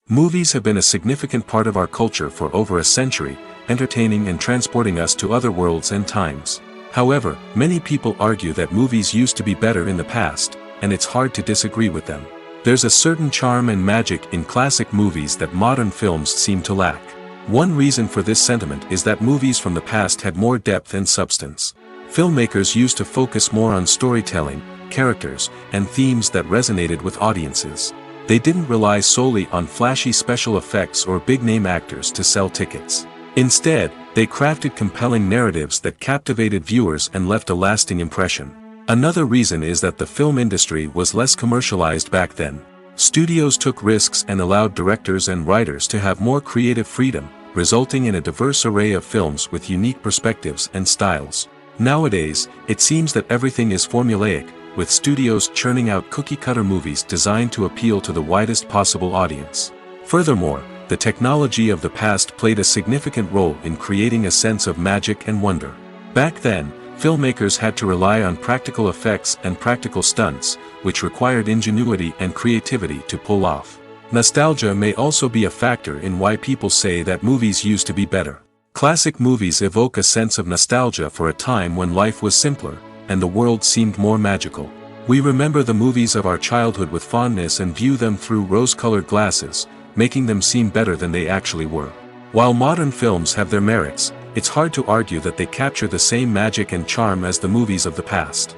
Movies have been a significant part of our culture for over a century, entertaining and transporting us to other worlds and times. However, many people argue that movies used to be better in the past, and it's hard to disagree with them. There's a certain charm and magic in classic movies that modern films seem to lack. One reason for this sentiment is that movies from the past had more depth and substance. Filmmakers used to focus more on storytelling, characters, and themes that resonated with audiences. They didn't rely solely on flashy special effects or big-name actors to sell tickets. Instead, they crafted compelling narratives that captivated viewers and left a lasting impression. Another reason is that the film industry was less commercialized back then. Studios took risks and allowed directors and writers to have more creative freedom, resulting in a diverse array of films with unique perspectives and styles. Nowadays, it seems that everything is formulaic, with studios churning out cookie-cutter movies designed to appeal to the widest possible audience. Furthermore, the technology of the past played a significant role in creating a sense of magic and wonder. Back then, filmmakers had to rely on practical effects and practical stunts, which required ingenuity and creativity to pull off. Nostalgia may also be a factor in why people say that movies used to be better. Classic movies evoke a sense of nostalgia for a time when life was simpler, and the world seemed more magical. We remember the movies of our childhood with fondness and view them through rose-colored glasses, making them seem better than they actually were. While modern films have their merits, it's hard to argue that they capture the same magic and charm as the movies of the past.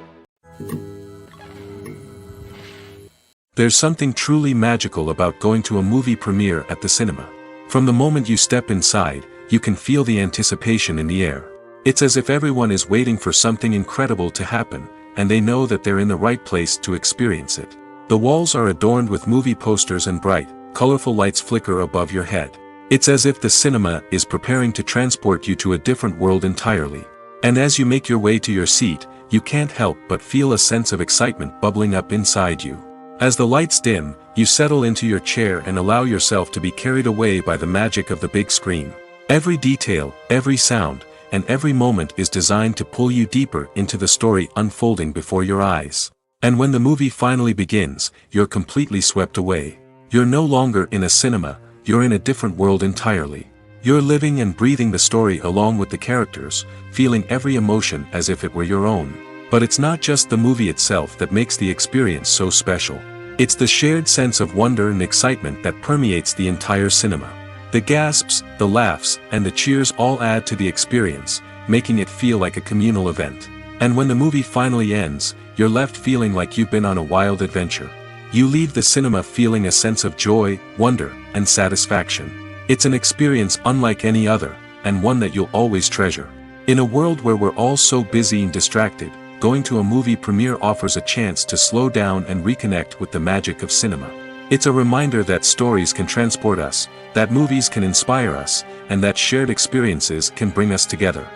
There's something truly magical about going to a movie premiere at the cinema. From the moment you step inside, you can feel the anticipation in the air. It's as if everyone is waiting for something incredible to happen, and they know that they're in the right place to experience it. The walls are adorned with movie posters and bright, colorful lights flicker above your head. It's as if the cinema is preparing to transport you to a different world entirely. And as you make your way to your seat, you can't help but feel a sense of excitement bubbling up inside you. As the lights dim, you settle into your chair and allow yourself to be carried away by the magic of the big screen. Every detail, every sound, and every moment is designed to pull you deeper into the story unfolding before your eyes. And when the movie finally begins, you're completely swept away. You're no longer in a cinema, you're in a different world entirely. You're living and breathing the story along with the characters, feeling every emotion as if it were your own. But it's not just the movie itself that makes the experience so special. It's the shared sense of wonder and excitement that permeates the entire cinema. The gasps, the laughs, and the cheers all add to the experience, making it feel like a communal event. And when the movie finally ends, you're left feeling like you've been on a wild adventure. You leave the cinema feeling a sense of joy, wonder, and satisfaction. It's an experience unlike any other, and one that you'll always treasure. In a world where we're all so busy and distracted, going to a movie premiere offers a chance to slow down and reconnect with the magic of cinema. It's a reminder that stories can transport us, that movies can inspire us, and that shared experiences can bring us together.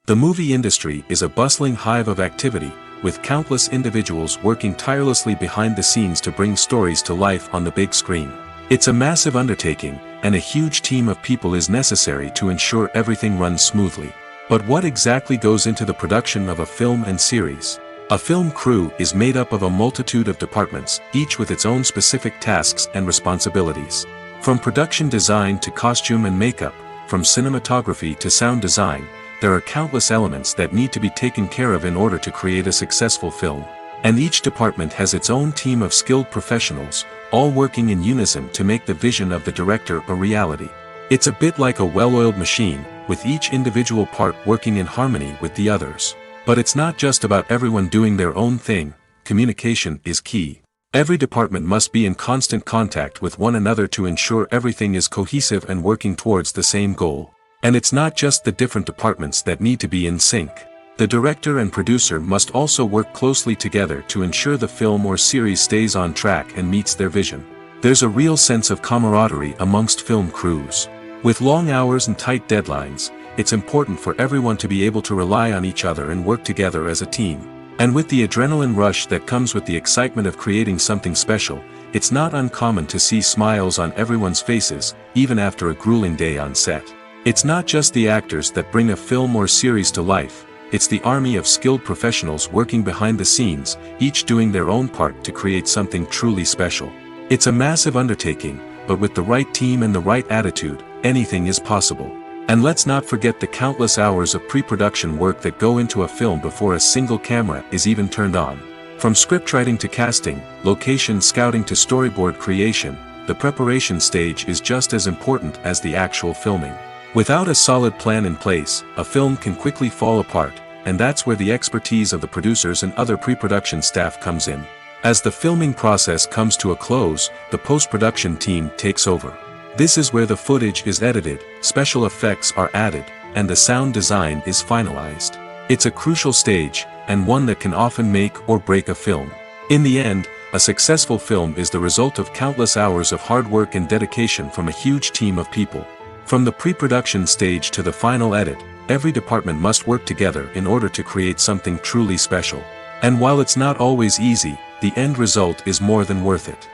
The movie industry is a bustling hive of activity, with countless individuals working tirelessly behind the scenes to bring stories to life on the big screen. It's a massive undertaking, and a huge team of people is necessary to ensure everything runs smoothly. But what exactly goes into the production of a film and series? A film crew is made up of a multitude of departments, each with its own specific tasks and responsibilities. From production design to costume and makeup, from cinematography to sound design, there are countless elements that need to be taken care of in order to create a successful film. And each department has its own team of skilled professionals, all working in unison to make the vision of the director a reality. It's a bit like a well-oiled machine, with each individual part working in harmony with the others. But it's not just about everyone doing their own thing, communication is key. Every department must be in constant contact with one another to ensure everything is cohesive and working towards the same goal. And it's not just the different departments that need to be in sync. The director and producer must also work closely together to ensure the film or series stays on track and meets their vision. There's a real sense of camaraderie amongst film crews. With long hours and tight deadlines, it's important for everyone to be able to rely on each other and work together as a team. And with the adrenaline rush that comes with the excitement of creating something special, it's not uncommon to see smiles on everyone's faces, even after a grueling day on set. It's not just the actors that bring a film or series to life, it's the army of skilled professionals working behind the scenes, each doing their own part to create something truly special. It's a massive undertaking, but with the right team and the right attitude, anything is possible. And let's not forget the countless hours of pre-production work that go into a film before a single camera is even turned on. From scriptwriting to casting, location scouting to storyboard creation, the preparation stage is just as important as the actual filming. Without a solid plan in place, a film can quickly fall apart, and that's where the expertise of the producers and other pre-production staff comes in. As the filming process comes to a close, the post-production team takes over. This is where the footage is edited, special effects are added, and the sound design is finalized. It's a crucial stage, and one that can often make or break a film. In the end, a successful film is the result of countless hours of hard work and dedication from a huge team of people. From the pre-production stage to the final edit, every department must work together in order to create something truly special. And while it's not always easy, the end result is more than worth it.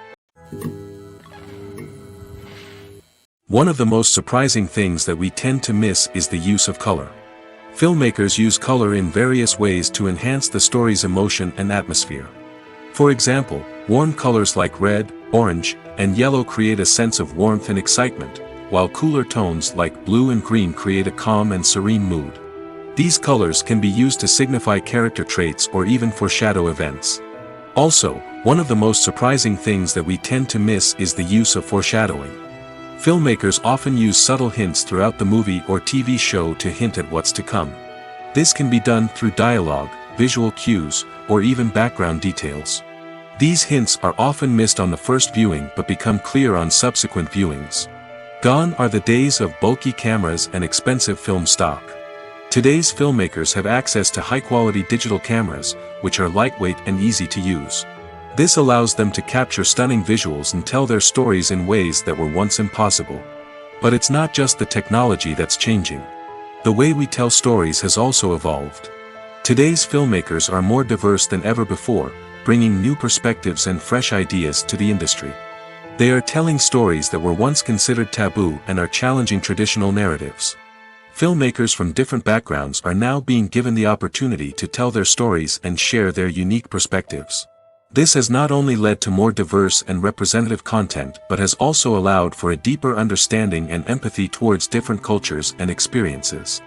One of the most surprising things that we tend to miss is the use of color. Filmmakers use color in various ways to enhance the story's emotion and atmosphere. For example, warm colors like red, orange, and yellow create a sense of warmth and excitement, while cooler tones like blue and green create a calm and serene mood. These colors can be used to signify character traits or even foreshadow events. Also, one of the most surprising things that we tend to miss is the use of foreshadowing. Filmmakers often use subtle hints throughout the movie or TV show to hint at what's to come. This can be done through dialogue, visual cues, or even background details. These hints are often missed on the first viewing but become clear on subsequent viewings. Gone are the days of bulky cameras and expensive film stock. Today's filmmakers have access to high-quality digital cameras, which are lightweight and easy to use. This allows them to capture stunning visuals and tell their stories in ways that were once impossible. But it's not just the technology that's changing. The way we tell stories has also evolved. Today's filmmakers are more diverse than ever before, bringing new perspectives and fresh ideas to the industry. They are telling stories that were once considered taboo and are challenging traditional narratives. Filmmakers from different backgrounds are now being given the opportunity to tell their stories and share their unique perspectives. This has not only led to more diverse and representative content but has also allowed for a deeper understanding and empathy towards different cultures and experiences.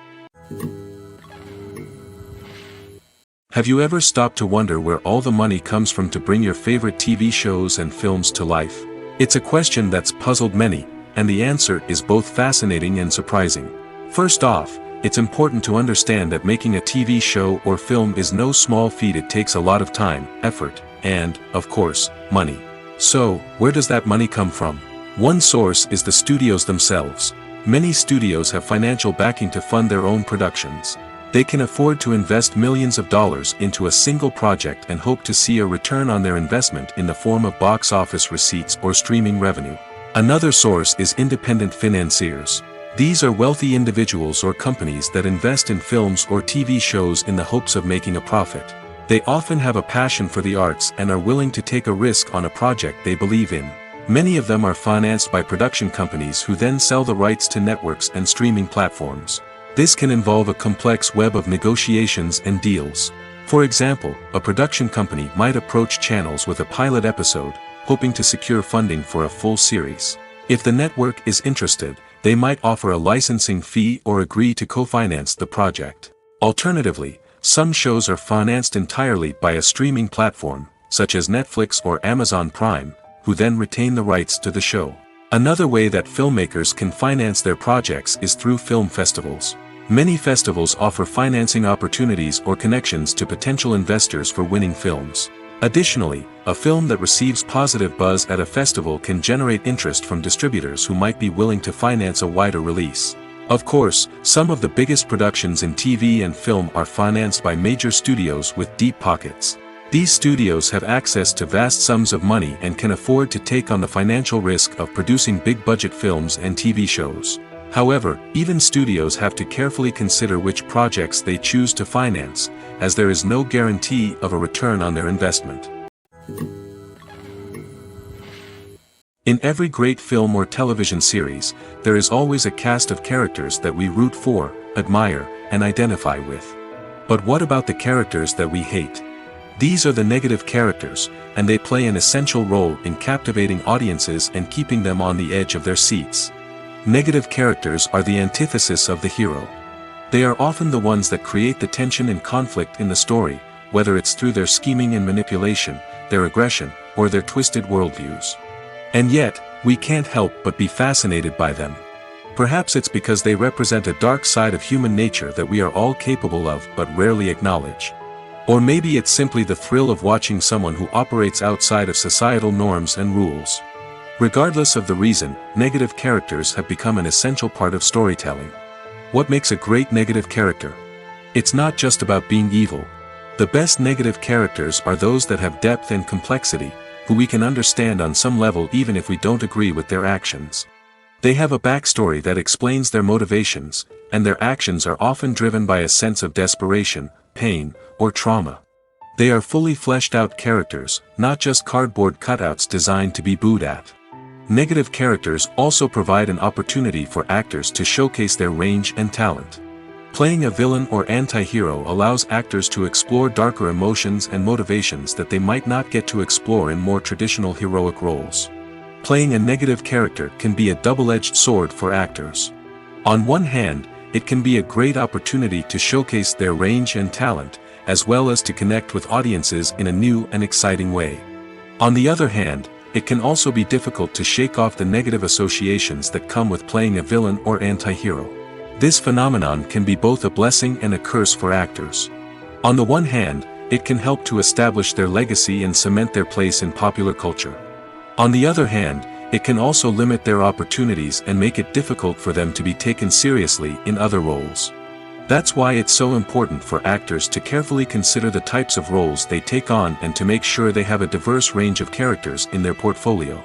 Have you ever stopped to wonder where all the money comes from to bring your favorite TV shows and films to life? It's a question that's puzzled many, and the answer is both fascinating and surprising. First off, it's important to understand that making a TV show or film is no small feat. It takes a lot of time, effort, and, of course, money. So, where does that money come from? One source is the studios themselves. Many studios have financial backing to fund their own productions. They can afford to invest millions of dollars into a single project and hope to see a return on their investment in the form of box office receipts or streaming revenue. Another source is independent financiers. These are wealthy individuals or companies that invest in films or TV shows in the hopes of making a profit. They often have a passion for the arts and are willing to take a risk on a project they believe in. Many of them are financed by production companies who then sell the rights to networks and streaming platforms. This can involve a complex web of negotiations and deals. For example, a production company might approach channels with a pilot episode, hoping to secure funding for a full series. If the network is interested, they might offer a licensing fee or agree to co-finance the project. Alternatively, some shows are financed entirely by a streaming platform, such as Netflix or Amazon Prime, who then retain the rights to the show. Another way that filmmakers can finance their projects is through film festivals. Many festivals offer financing opportunities or connections to potential investors for winning films. Additionally, a film that receives positive buzz at a festival can generate interest from distributors who might be willing to finance a wider release. Of course, some of the biggest productions in TV and film are financed by major studios with deep pockets. These studios have access to vast sums of money and can afford to take on the financial risk of producing big-budget films and TV shows. However, even studios have to carefully consider which projects they choose to finance, as there is no guarantee of a return on their investment. In every great film or television series, there is always a cast of characters that we root for, admire, and identify with. But what about the characters that we hate? These are the negative characters, and they play an essential role in captivating audiences and keeping them on the edge of their seats. Negative characters are the antithesis of the hero. They are often the ones that create the tension and conflict in the story, whether it's through their scheming and manipulation, their aggression, or their twisted worldviews. And yet, we can't help but be fascinated by them. Perhaps it's because they represent a dark side of human nature that we are all capable of but rarely acknowledge. Or maybe it's simply the thrill of watching someone who operates outside of societal norms and rules. Regardless of the reason, negative characters have become an essential part of storytelling. What makes a great negative character? It's not just about being evil. The best negative characters are those that have depth and complexity, who we can understand on some level even if we don't agree with their actions. They have a backstory that explains their motivations, and their actions are often driven by a sense of desperation, pain, or trauma. They are fully fleshed out characters, not just cardboard cutouts designed to be booed at. Negative characters also provide an opportunity for actors to showcase their range and talent. Playing a villain or anti-hero allows actors to explore darker emotions and motivations that they might not get to explore in more traditional heroic roles. Playing a negative character can be a double-edged sword for actors. On one hand, it can be a great opportunity to showcase their range and talent, as well as to connect with audiences in a new and exciting way. On the other hand, it can also be difficult to shake off the negative associations that come with playing a villain or anti-hero. This phenomenon can be both a blessing and a curse for actors. On the one hand, it can help to establish their legacy and cement their place in popular culture. On the other hand, it can also limit their opportunities and make it difficult for them to be taken seriously in other roles. That's why it's so important for actors to carefully consider the types of roles they take on and to make sure they have a diverse range of characters in their portfolio.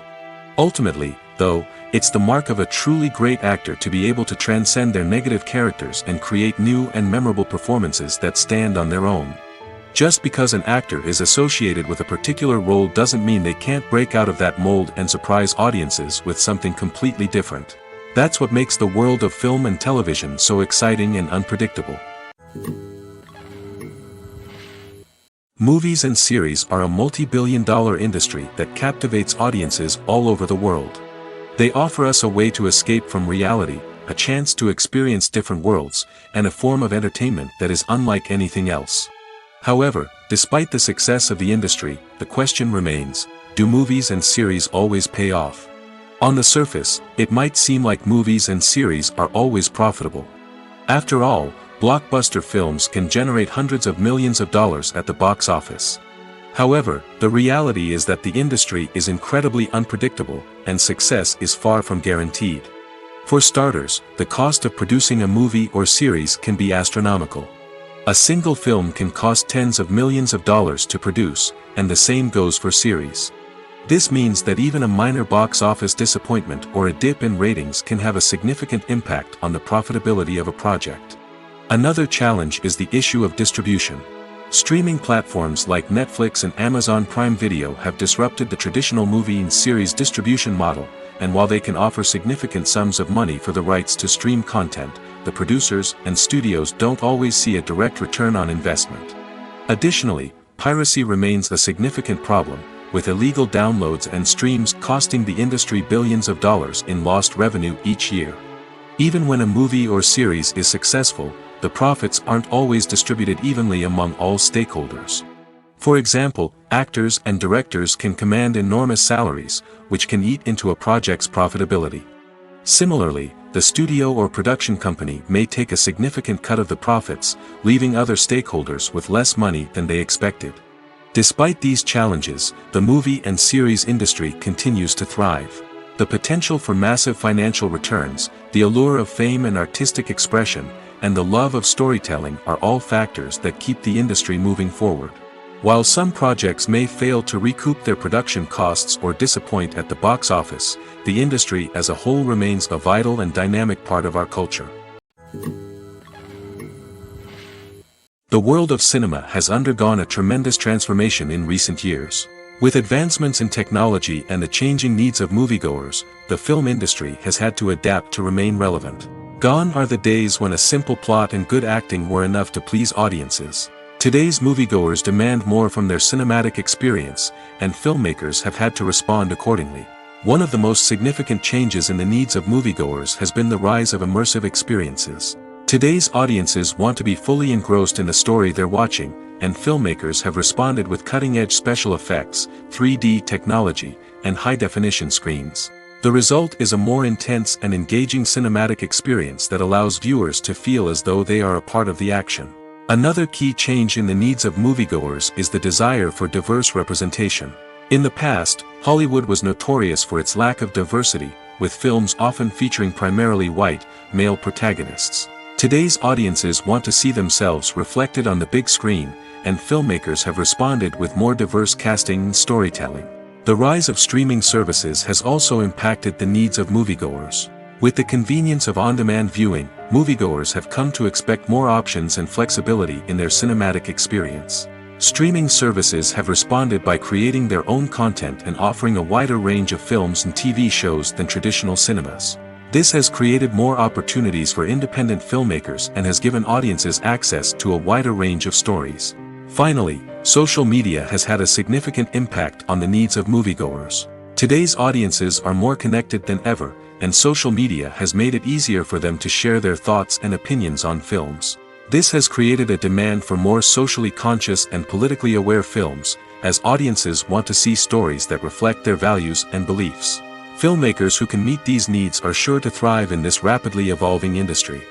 Ultimately, though, it's the mark of a truly great actor to be able to transcend their negative characters and create new and memorable performances that stand on their own. Just because an actor is associated with a particular role doesn't mean they can't break out of that mold and surprise audiences with something completely different. That's what makes the world of film and television so exciting and unpredictable. Movies and series are a multi-billion-dollar industry that captivates audiences all over the world. They offer us a way to escape from reality, a chance to experience different worlds, and a form of entertainment that is unlike anything else. However, despite the success of the industry, the question remains, do movies and series always pay off? On the surface, it might seem like movies and series are always profitable. After all, blockbuster films can generate hundreds of millions of dollars at the box office. However, the reality is that the industry is incredibly unpredictable, and success is far from guaranteed. For starters, the cost of producing a movie or series can be astronomical. A single film can cost tens of millions of dollars to produce, and the same goes for series. This means that even a minor box office disappointment or a dip in ratings can have a significant impact on the profitability of a project. Another challenge is the issue of distribution. Streaming platforms like Netflix and Amazon Prime Video have disrupted the traditional movie and series distribution model, and while they can offer significant sums of money for the rights to stream content, the producers and studios don't always see a direct return on investment. Additionally, piracy remains a significant problem, with illegal downloads and streams costing the industry billions of dollars in lost revenue each year. Even when a movie or series is successful, the profits aren't always distributed evenly among all stakeholders. For example, actors and directors can command enormous salaries, which can eat into a project's profitability. Similarly, the studio or production company may take a significant cut of the profits, leaving other stakeholders with less money than they expected. Despite these challenges, the movie and series industry continues to thrive. The potential for massive financial returns, the allure of fame and artistic expression, and the love of storytelling are all factors that keep the industry moving forward. While some projects may fail to recoup their production costs or disappoint at the box office, the industry as a whole remains a vital and dynamic part of our culture. The world of cinema has undergone a tremendous transformation in recent years. With advancements in technology and the changing needs of moviegoers, the film industry has had to adapt to remain relevant. Gone are the days when a simple plot and good acting were enough to please audiences. Today's moviegoers demand more from their cinematic experience, and filmmakers have had to respond accordingly. One of the most significant changes in the needs of moviegoers has been the rise of immersive experiences. Today's audiences want to be fully engrossed in the story they're watching, and filmmakers have responded with cutting-edge special effects, 3D technology, and high-definition screens. The result is a more intense and engaging cinematic experience that allows viewers to feel as though they are a part of the action. Another key change in the needs of moviegoers is the desire for diverse representation. In the past, Hollywood was notorious for its lack of diversity, with films often featuring primarily white, male protagonists. Today's audiences want to see themselves reflected on the big screen, and filmmakers have responded with more diverse casting and storytelling. The rise of streaming services has also impacted the needs of moviegoers. With the convenience of on-demand viewing, moviegoers have come to expect more options and flexibility in their cinematic experience. Streaming services have responded by creating their own content and offering a wider range of films and TV shows than traditional cinemas. This has created more opportunities for independent filmmakers and has given audiences access to a wider range of stories. Finally, social media has had a significant impact on the needs of moviegoers. Today's audiences are more connected than ever, and social media has made it easier for them to share their thoughts and opinions on films. This has created a demand for more socially conscious and politically aware films, as audiences want to see stories that reflect their values and beliefs. Filmmakers who can meet these needs are sure to thrive in this rapidly evolving industry.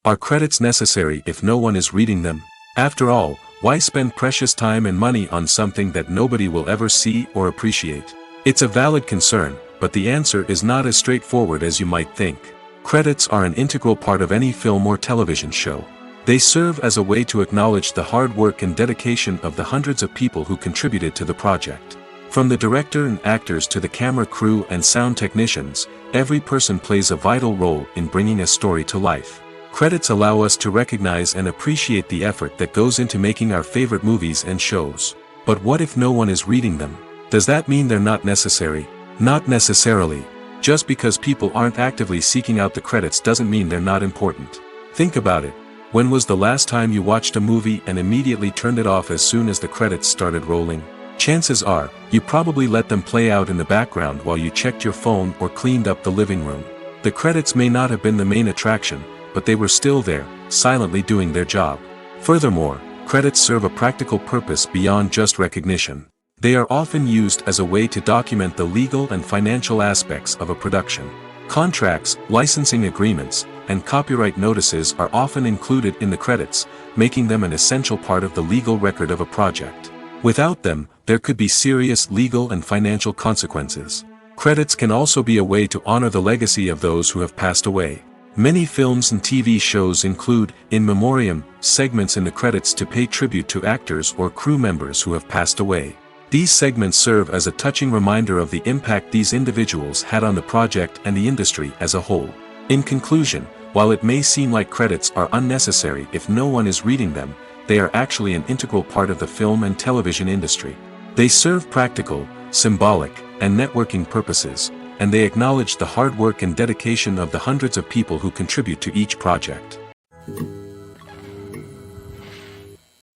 Are credits necessary if no one is reading them? After all, why spend precious time and money on something that nobody will ever see or appreciate? It's a valid concern, but the answer is not as straightforward as you might think. Credits are an integral part of any film or television show. They serve as a way to acknowledge the hard work and dedication of the hundreds of people who contributed to the project. From the director and actors to the camera crew and sound technicians, every person plays a vital role in bringing a story to life. Credits allow us to recognize and appreciate the effort that goes into making our favorite movies and shows. But what if no one is reading them? Does that mean they're not necessary? Not necessarily. Just because people aren't actively seeking out the credits doesn't mean they're not important. Think about it. When was the last time you watched a movie and immediately turned it off as soon as the credits started rolling? Chances are, you probably let them play out in the background while you checked your phone or cleaned up the living room. The credits may not have been the main attraction, but they were still there, silently doing their job. Furthermore, credits serve a practical purpose beyond just recognition. They are often used as a way to document the legal and financial aspects of a production. Contracts, licensing agreements, and copyright notices are often included in the credits, making them an essential part of the legal record of a project. Without them, there could be serious legal and financial consequences. Credits can also be a way to honor the legacy of those who have passed away. Many films and TV shows include, in memoriam, segments in the credits to pay tribute to actors or crew members who have passed away. These segments serve as a touching reminder of the impact these individuals had on the project and the industry as a whole. In conclusion, while it may seem like credits are unnecessary if no one is reading them, they are actually an integral part of the film and television industry. They serve practical, symbolic, and networking purposes, and they acknowledge the hard work and dedication of the hundreds of people who contribute to each project.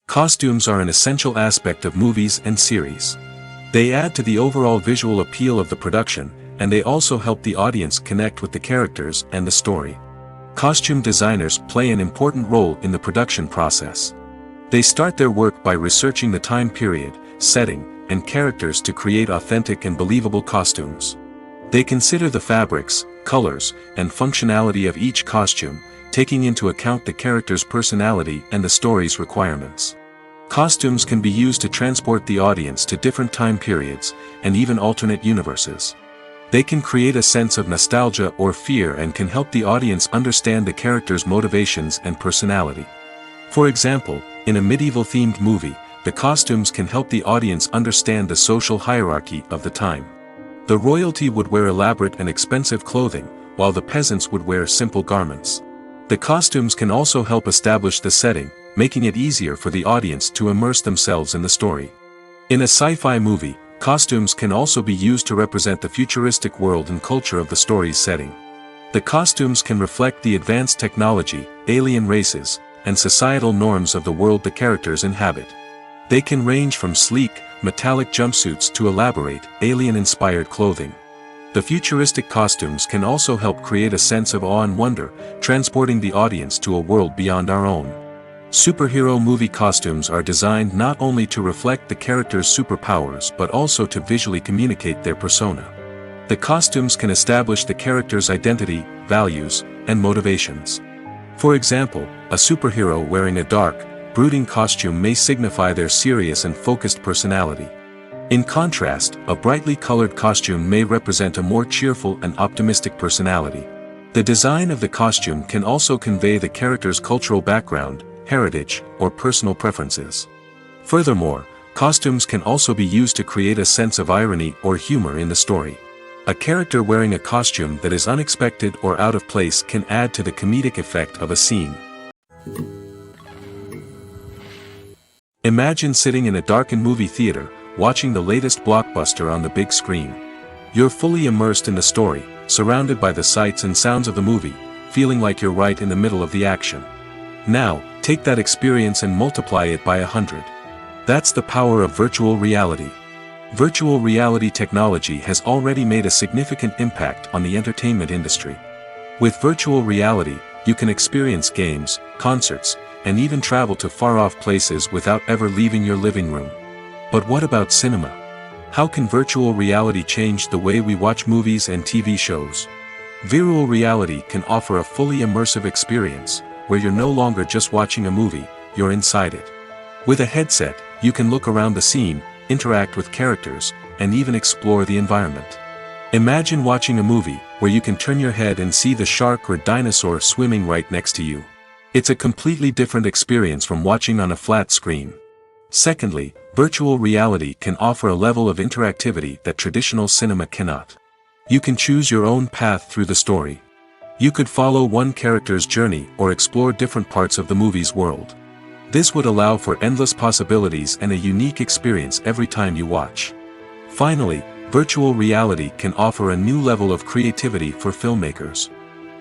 Costumes are an essential aspect of movies and series. They add to the overall visual appeal of the production, and they also help the audience connect with the characters and the story. Costume designers play an important role in the production process. They start their work by researching the time period, setting, and characters to create authentic and believable costumes. They consider the fabrics, colors, and functionality of each costume, taking into account the character's personality and the story's requirements. Costumes can be used to transport the audience to different time periods, and even alternate universes. They can create a sense of nostalgia or fear and can help the audience understand the character's motivations and personality. For example, in a medieval-themed movie, the costumes can help the audience understand the social hierarchy of the time. The royalty would wear elaborate and expensive clothing, while the peasants would wear simple garments. The costumes can also help establish the setting, making it easier for the audience to immerse themselves in the story. In a sci-fi movie, costumes can also be used to represent the futuristic world and culture of the story's setting. The costumes can reflect the advanced technology, alien races, and societal norms of the world the characters inhabit. They can range from sleek, metallic jumpsuits to elaborate, alien-inspired clothing. The futuristic costumes can also help create a sense of awe and wonder, transporting the audience to a world beyond our own. Superhero movie costumes are designed not only to reflect the character's superpowers but also to visually communicate their persona. The costumes can establish the character's identity, values, and motivations. For example, a superhero wearing a dark, brooding costume may signify their serious and focused personality. In contrast, a brightly colored costume may represent a more cheerful and optimistic personality. The design of the costume can also convey the character's cultural background, heritage, or personal preferences. Furthermore, costumes can also be used to create a sense of irony or humor in the story. A character wearing a costume that is unexpected or out of place can add to the comedic effect of a scene. Imagine sitting in a darkened movie theater, watching the latest blockbuster on the big screen. You're fully immersed in the story, surrounded by the sights and sounds of the movie, feeling like you're right in the middle of the action. Now, take that experience and multiply it by 100. That's the power of virtual reality. Virtual reality technology has already made a significant impact on the entertainment industry. With virtual reality, you can experience games, concerts, and even travel to far-off places without ever leaving your living room. But what about cinema? How can virtual reality change the way we watch movies and TV shows? Virtual reality can offer a fully immersive experience, where you're no longer just watching a movie, you're inside it. With a headset, you can look around the scene, interact with characters, and even explore the environment. Imagine watching a movie, where you can turn your head and see the shark or dinosaur swimming right next to you. It's a completely different experience from watching on a flat screen. Secondly, virtual reality can offer a level of interactivity that traditional cinema cannot. You can choose your own path through the story. You could follow one character's journey or explore different parts of the movie's world. This would allow for endless possibilities and a unique experience every time you watch. Finally, virtual reality can offer a new level of creativity for filmmakers.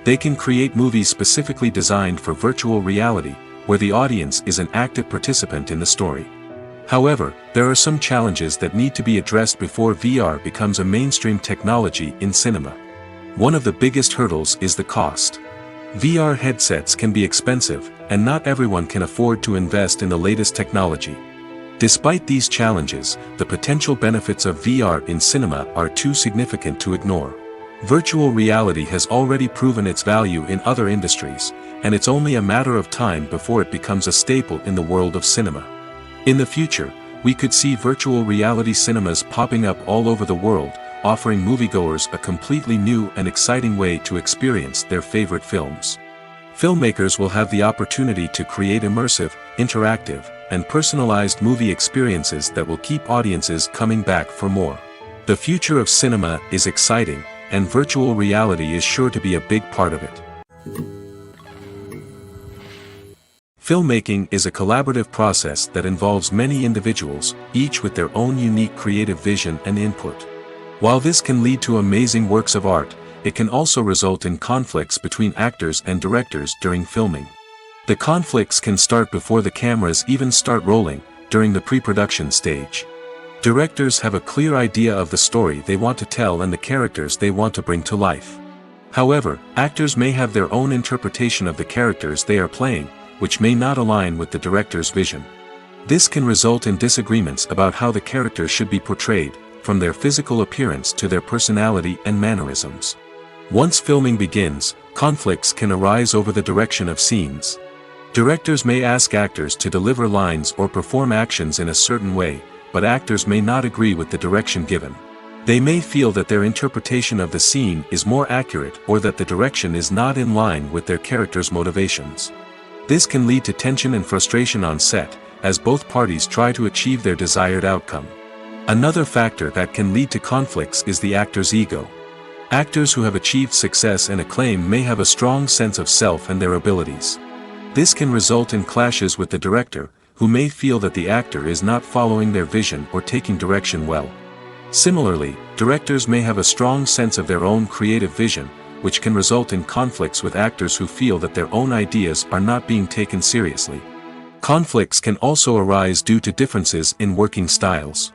They can create movies specifically designed for virtual reality, where the audience is an active participant in the story. However, there are some challenges that need to be addressed before VR becomes a mainstream technology in cinema. One of the biggest hurdles is the cost. VR headsets can be expensive, and not everyone can afford to invest in the latest technology. Despite these challenges, the potential benefits of VR in cinema are too significant to ignore. Virtual reality has already proven its value in other industries, and it's only a matter of time before it becomes a staple in the world of cinema. In the future, we could see virtual reality cinemas popping up all over the world, offering moviegoers a completely new and exciting way to experience their favorite films. Filmmakers will have the opportunity to create immersive, interactive, and personalized movie experiences that will keep audiences coming back for more. The future of cinema is exciting, and virtual reality is sure to be a big part of it. Filmmaking is a collaborative process that involves many individuals, each with their own unique creative vision and input. While this can lead to amazing works of art, it can also result in conflicts between actors and directors during filming. The conflicts can start before the cameras even start rolling, during the pre-production stage. Directors have a clear idea of the story they want to tell and the characters they want to bring to life. However, actors may have their own interpretation of the characters they are playing, which may not align with the director's vision. This can result in disagreements about how the characters should be portrayed, from their physical appearance to their personality and mannerisms. Once filming begins, conflicts can arise over the direction of scenes. Directors may ask actors to deliver lines or perform actions in a certain way, but actors may not agree with the direction given. They may feel that their interpretation of the scene is more accurate or that the direction is not in line with their character's motivations. This can lead to tension and frustration on set, as both parties try to achieve their desired outcome. Another factor that can lead to conflicts is the actor's ego. Actors who have achieved success and acclaim may have a strong sense of self and their abilities. This can result in clashes with the director, who may feel that the actor is not following their vision or taking direction well. Similarly, directors may have a strong sense of their own creative vision, which can result in conflicts with actors who feel that their own ideas are not being taken seriously. Conflicts can also arise due to differences in working styles.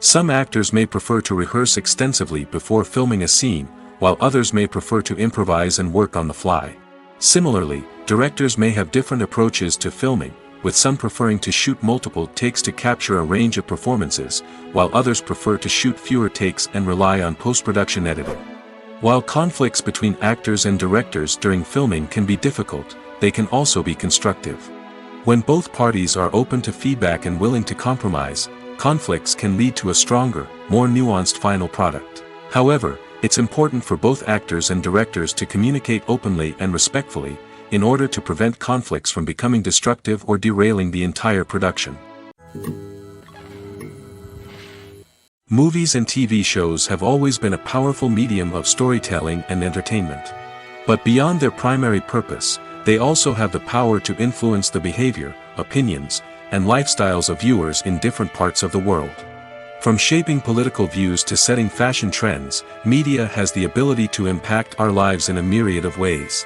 Some actors may prefer to rehearse extensively before filming a scene, while others may prefer to improvise and work on the fly. Similarly, directors may have different approaches to filming, with some preferring to shoot multiple takes to capture a range of performances, while others prefer to shoot fewer takes and rely on post-production editing. While conflicts between actors and directors during filming can be difficult, they can also be constructive. When both parties are open to feedback and willing to compromise, conflicts can lead to a stronger, more nuanced final product. However, it's important for both actors and directors to communicate openly and respectfully, in order to prevent conflicts from becoming destructive or derailing the entire production. Movies and TV shows have always been a powerful medium of storytelling and entertainment. But beyond their primary purpose, they also have the power to influence the behavior, opinions, and lifestyles of viewers in different parts of the world. From shaping political views to setting fashion trends, media has the ability to impact our lives in a myriad of ways.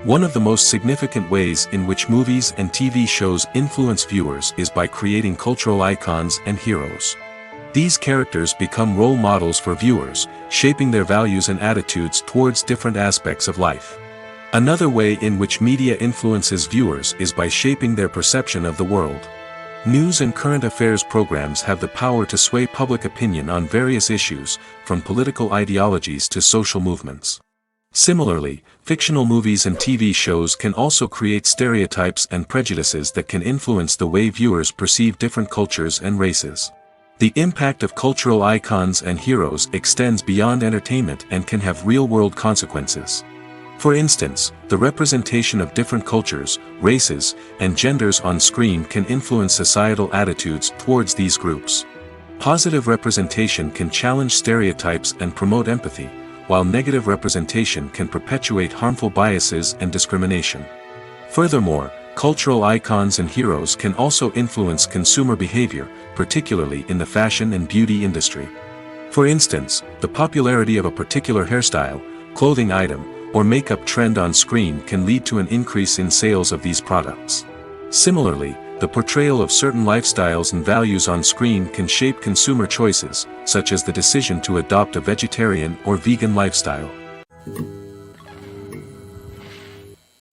One of the most significant ways in which movies and TV shows influence viewers is by creating cultural icons and heroes. These characters become role models for viewers, shaping their values and attitudes towards different aspects of life. Another way in which media influences viewers is by shaping their perception of the world. News and current affairs programs have the power to sway public opinion on various issues, from political ideologies to social movements. Similarly, fictional movies and TV shows can also create stereotypes and prejudices that can influence the way viewers perceive different cultures and races. The impact of cultural icons and heroes extends beyond entertainment and can have real-world consequences. For instance, the representation of different cultures, races, and genders on screen can influence societal attitudes towards these groups. Positive representation can challenge stereotypes and promote empathy, while negative representation can perpetuate harmful biases and discrimination. Furthermore, cultural icons and heroes can also influence consumer behavior, particularly in the fashion and beauty industry. For instance, the popularity of a particular hairstyle, clothing item, or makeup trend on screen can lead to an increase in sales of these products. Similarly, the portrayal of certain lifestyles and values on screen can shape consumer choices, such as the decision to adopt a vegetarian or vegan lifestyle.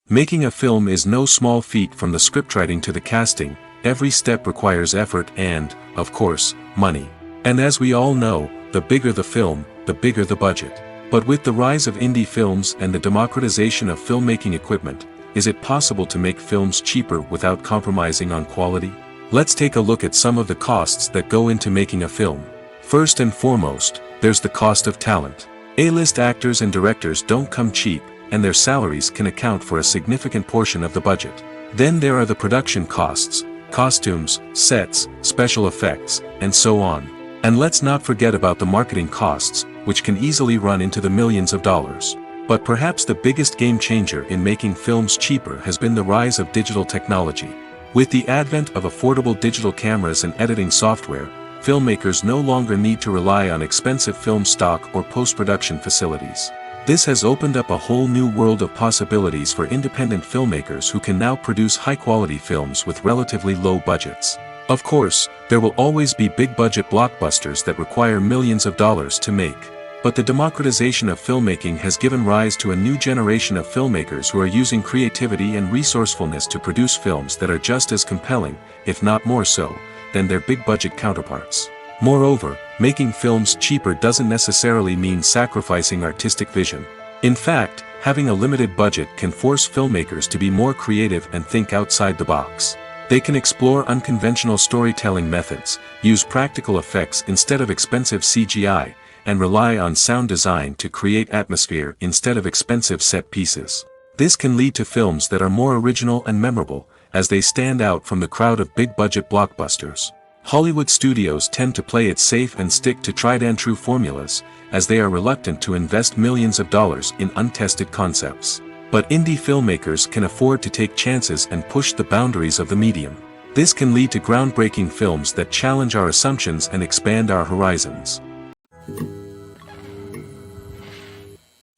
Making a film is no small feat. From the scriptwriting to the casting, every step requires effort and, of course, money. And as we all know, the bigger the film, the bigger the budget. But with the rise of indie films and the democratization of filmmaking equipment, is it possible to make films cheaper without compromising on quality? Let's take a look at some of the costs that go into making a film. First and foremost, there's the cost of talent. A-list actors and directors don't come cheap, and their salaries can account for a significant portion of the budget. Then there are the production costs, costumes, sets, special effects, and so on. And let's not forget about the marketing costs, which can easily run into the millions of dollars. But perhaps the biggest game changer in making films cheaper has been the rise of digital technology. With the advent of affordable digital cameras and editing software, filmmakers no longer need to rely on expensive film stock or post-production facilities. This has opened up a whole new world of possibilities for independent filmmakers who can now produce high-quality films with relatively low budgets. Of course, there will always be big-budget blockbusters that require millions of dollars to make. But the democratization of filmmaking has given rise to a new generation of filmmakers who are using creativity and resourcefulness to produce films that are just as compelling, if not more so, than their big-budget counterparts. Moreover, making films cheaper doesn't necessarily mean sacrificing artistic vision. In fact, having a limited budget can force filmmakers to be more creative and think outside the box. They can explore unconventional storytelling methods, use practical effects instead of expensive CGI, and rely on sound design to create atmosphere instead of expensive set pieces. This can lead to films that are more original and memorable, as they stand out from the crowd of big-budget blockbusters. Hollywood studios tend to play it safe and stick to tried-and-true formulas, as they are reluctant to invest millions of dollars in untested concepts. But indie filmmakers can afford to take chances and push the boundaries of the medium. This can lead to groundbreaking films that challenge our assumptions and expand our horizons.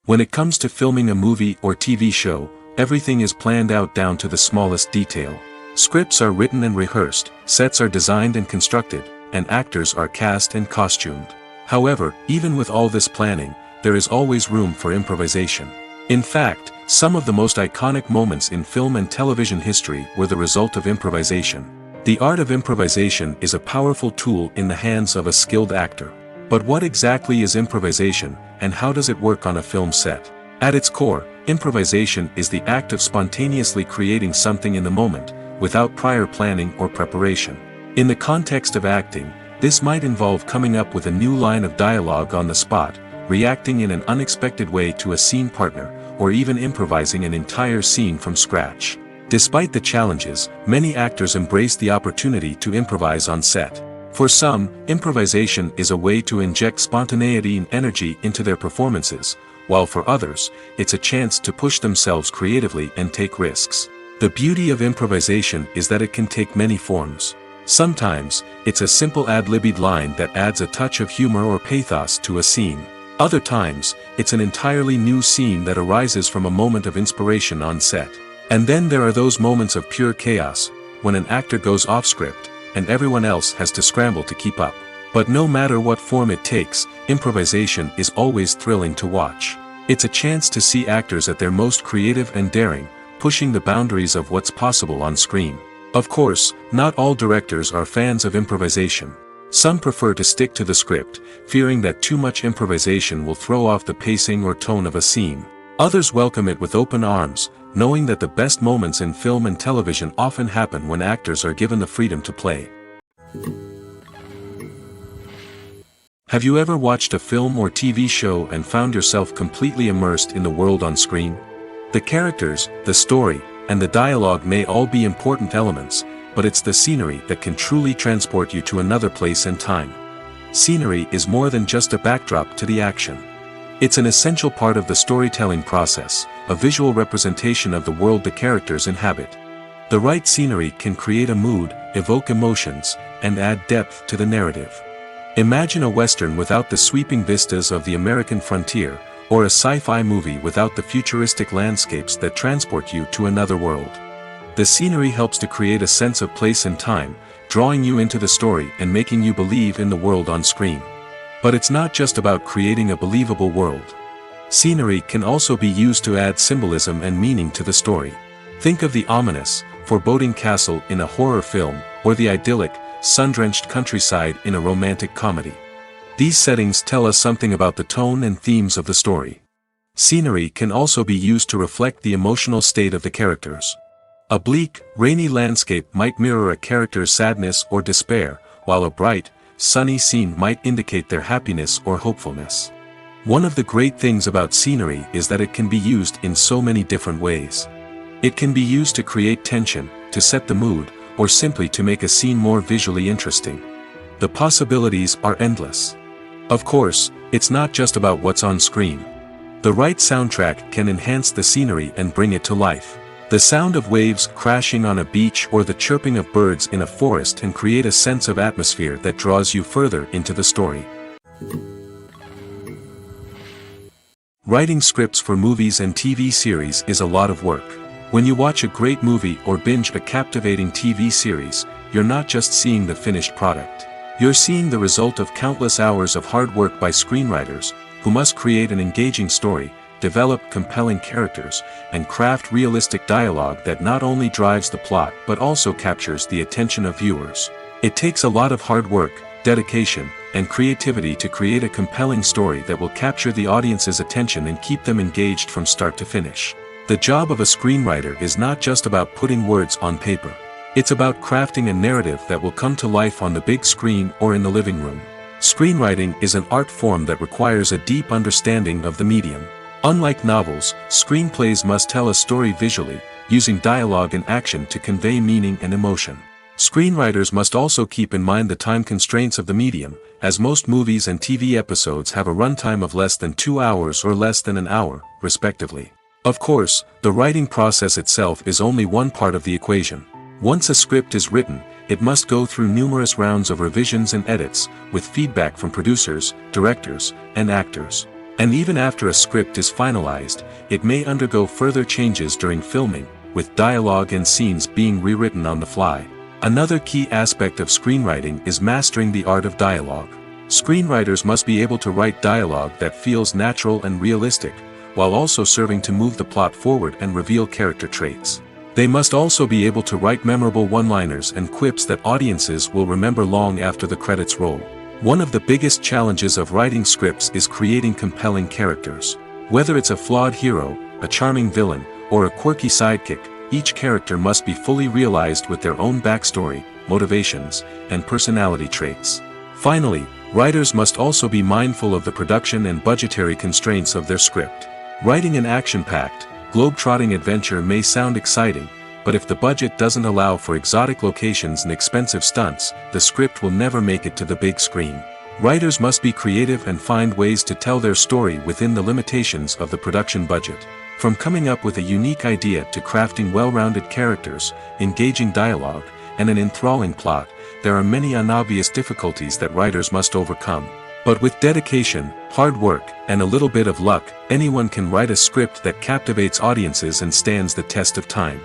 When it comes to filming a movie or TV show, everything is planned out down to the smallest detail. Scripts are written and rehearsed, sets are designed and constructed, and actors are cast and costumed. However, even with all this planning, there is always room for improvisation. In fact, some of the most iconic moments in film and television history were the result of improvisation. The art of improvisation is a powerful tool in the hands of a skilled actor. But what exactly is improvisation, and how does it work on a film set? At its core, improvisation is the act of spontaneously creating something in the moment, without prior planning or preparation. In the context of acting, this might involve coming up with a new line of dialogue on the spot, reacting in an unexpected way to a scene partner, or even improvising an entire scene from scratch. Despite the challenges, many actors embrace the opportunity to improvise on set. For some, improvisation is a way to inject spontaneity and energy into their performances, while for others, it's a chance to push themselves creatively and take risks. The beauty of improvisation is that it can take many forms. Sometimes, it's a simple ad-libbed line that adds a touch of humor or pathos to a scene. Other times, it's an entirely new scene that arises from a moment of inspiration on set. And then there are those moments of pure chaos, when an actor goes off script, and everyone else has to scramble to keep up. But no matter what form it takes, improvisation is always thrilling to watch. It's a chance to see actors at their most creative and daring, pushing the boundaries of what's possible on screen. Of course, not all directors are fans of improvisation. Some prefer to stick to the script, fearing that too much improvisation will throw off the pacing or tone of a scene. Others welcome it with open arms, knowing that the best moments in film and television often happen when actors are given the freedom to play. Have you ever watched a film or TV show and found yourself completely immersed in the world on screen? The characters, the story, and the dialogue may all be important elements, but it's the scenery that can truly transport you to another place and time. Scenery is more than just a backdrop to the action. It's an essential part of the storytelling process, a visual representation of the world the characters inhabit. The right scenery can create a mood, evoke emotions, and add depth to the narrative. Imagine a Western without the sweeping vistas of the American frontier, or a sci-fi movie without the futuristic landscapes that transport you to another world. The scenery helps to create a sense of place and time, drawing you into the story and making you believe in the world on screen. But it's not just about creating a believable world. Scenery can also be used to add symbolism and meaning to the story. Think of the ominous, foreboding castle in a horror film, or the idyllic, sun-drenched countryside in a romantic comedy. These settings tell us something about the tone and themes of the story. Scenery can also be used to reflect the emotional state of the characters. A bleak, rainy landscape might mirror a character's sadness or despair, while a bright, sunny scene might indicate their happiness or hopefulness. One of the great things about scenery is that it can be used in so many different ways. It can be used to create tension, to set the mood, or simply to make a scene more visually interesting. The possibilities are endless. Of course, it's not just about what's on screen. The right soundtrack can enhance the scenery and bring it to life. The sound of waves crashing on a beach or the chirping of birds in a forest can create a sense of atmosphere that draws you further into the story. Writing scripts for movies and TV series is a lot of work. When you watch a great movie or binge a captivating TV series, you're not just seeing the finished product. You're seeing the result of countless hours of hard work by screenwriters, who must create an engaging story, develop compelling characters, and craft realistic dialogue that not only drives the plot but also captures the attention of viewers. It takes a lot of hard work, dedication, and creativity to create a compelling story that will capture the audience's attention and keep them engaged from start to finish. The job of a screenwriter is not just about putting words on paper. It's about crafting a narrative that will come to life on the big screen or in the living room. Screenwriting is an art form that requires a deep understanding of the medium. Unlike novels, screenplays must tell a story visually, using dialogue and action to convey meaning and emotion. Screenwriters must also keep in mind the time constraints of the medium, as most movies and TV episodes have a runtime of less than 2 hours or less than an hour, respectively. Of course, the writing process itself is only one part of the equation. Once a script is written, it must go through numerous rounds of revisions and edits, with feedback from producers, directors, and actors. And even after a script is finalized, it may undergo further changes during filming, with dialogue and scenes being rewritten on the fly. Another key aspect of screenwriting is mastering the art of dialogue. Screenwriters must be able to write dialogue that feels natural and realistic, while also serving to move the plot forward and reveal character traits. They must also be able to write memorable one-liners and quips that audiences will remember long after the credits roll. One of the biggest challenges of writing scripts is creating compelling characters. Whether it's a flawed hero, a charming villain, or a quirky sidekick, each character must be fully realized with their own backstory, motivations, and personality traits. Finally, writers must also be mindful of the production and budgetary constraints of their script. Writing an action-packed, globe-trotting adventure may sound exciting, but if the budget doesn't allow for exotic locations and expensive stunts, the script will never make it to the big screen. Writers must be creative and find ways to tell their story within the limitations of the production budget. From coming up with a unique idea to crafting well-rounded characters, engaging dialogue, and an enthralling plot, there are many unobvious difficulties that writers must overcome. But with dedication, hard work, and a little bit of luck, anyone can write a script that captivates audiences and stands the test of time.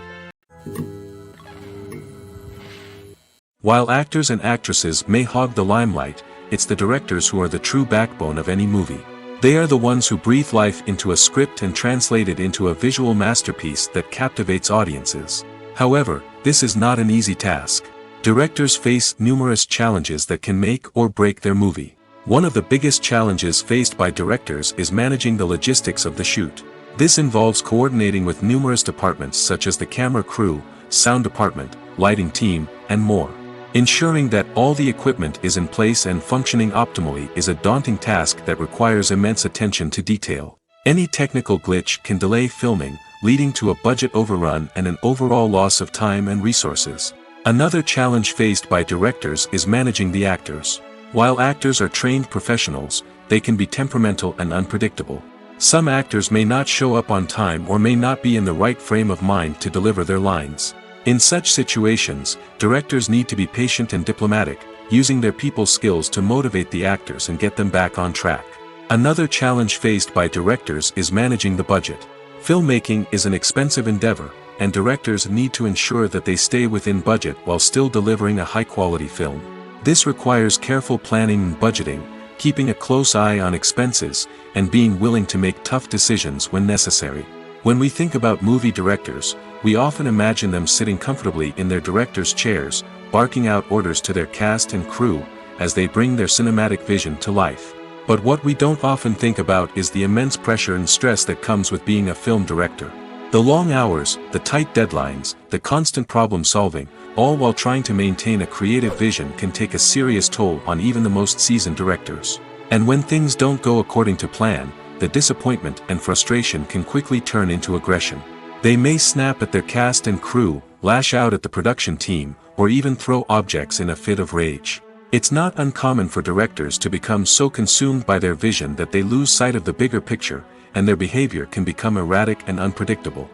While actors and actresses may hog the limelight, it's the directors who are the true backbone of any movie. They are the ones who breathe life into a script and translate it into a visual masterpiece that captivates audiences. However, this is not an easy task. Directors face numerous challenges that can make or break their movie. One of the biggest challenges faced by directors is managing the logistics of the shoot. This involves coordinating with numerous departments such as the camera crew, sound department, lighting team, and more. Ensuring that all the equipment is in place and functioning optimally is a daunting task that requires immense attention to detail. Any technical glitch can delay filming, leading to a budget overrun and an overall loss of time and resources. Another challenge faced by directors is managing the actors. While actors are trained professionals, they can be temperamental and unpredictable. Some actors may not show up on time or may not be in the right frame of mind to deliver their lines. In such situations, directors need to be patient and diplomatic, using their people skills to motivate the actors and get them back on track. Another challenge faced by directors is managing the budget. Filmmaking is an expensive endeavor, and directors need to ensure that they stay within budget while still delivering a high-quality film. This requires careful planning and budgeting, keeping a close eye on expenses, and being willing to make tough decisions when necessary. When we think about movie directors, we often imagine them sitting comfortably in their director's chairs, barking out orders to their cast and crew, as they bring their cinematic vision to life. But what we don't often think about is the immense pressure and stress that comes with being a film director. The long hours, the tight deadlines, the constant problem solving, all while trying to maintain a creative vision can take a serious toll on even the most seasoned directors. And when things don't go according to plan, the disappointment and frustration can quickly turn into aggression. They may snap at their cast and crew, lash out at the production team, or even throw objects in a fit of rage. It's not uncommon for directors to become so consumed by their vision that they lose sight of the bigger picture, and their behavior can become erratic and unpredictable.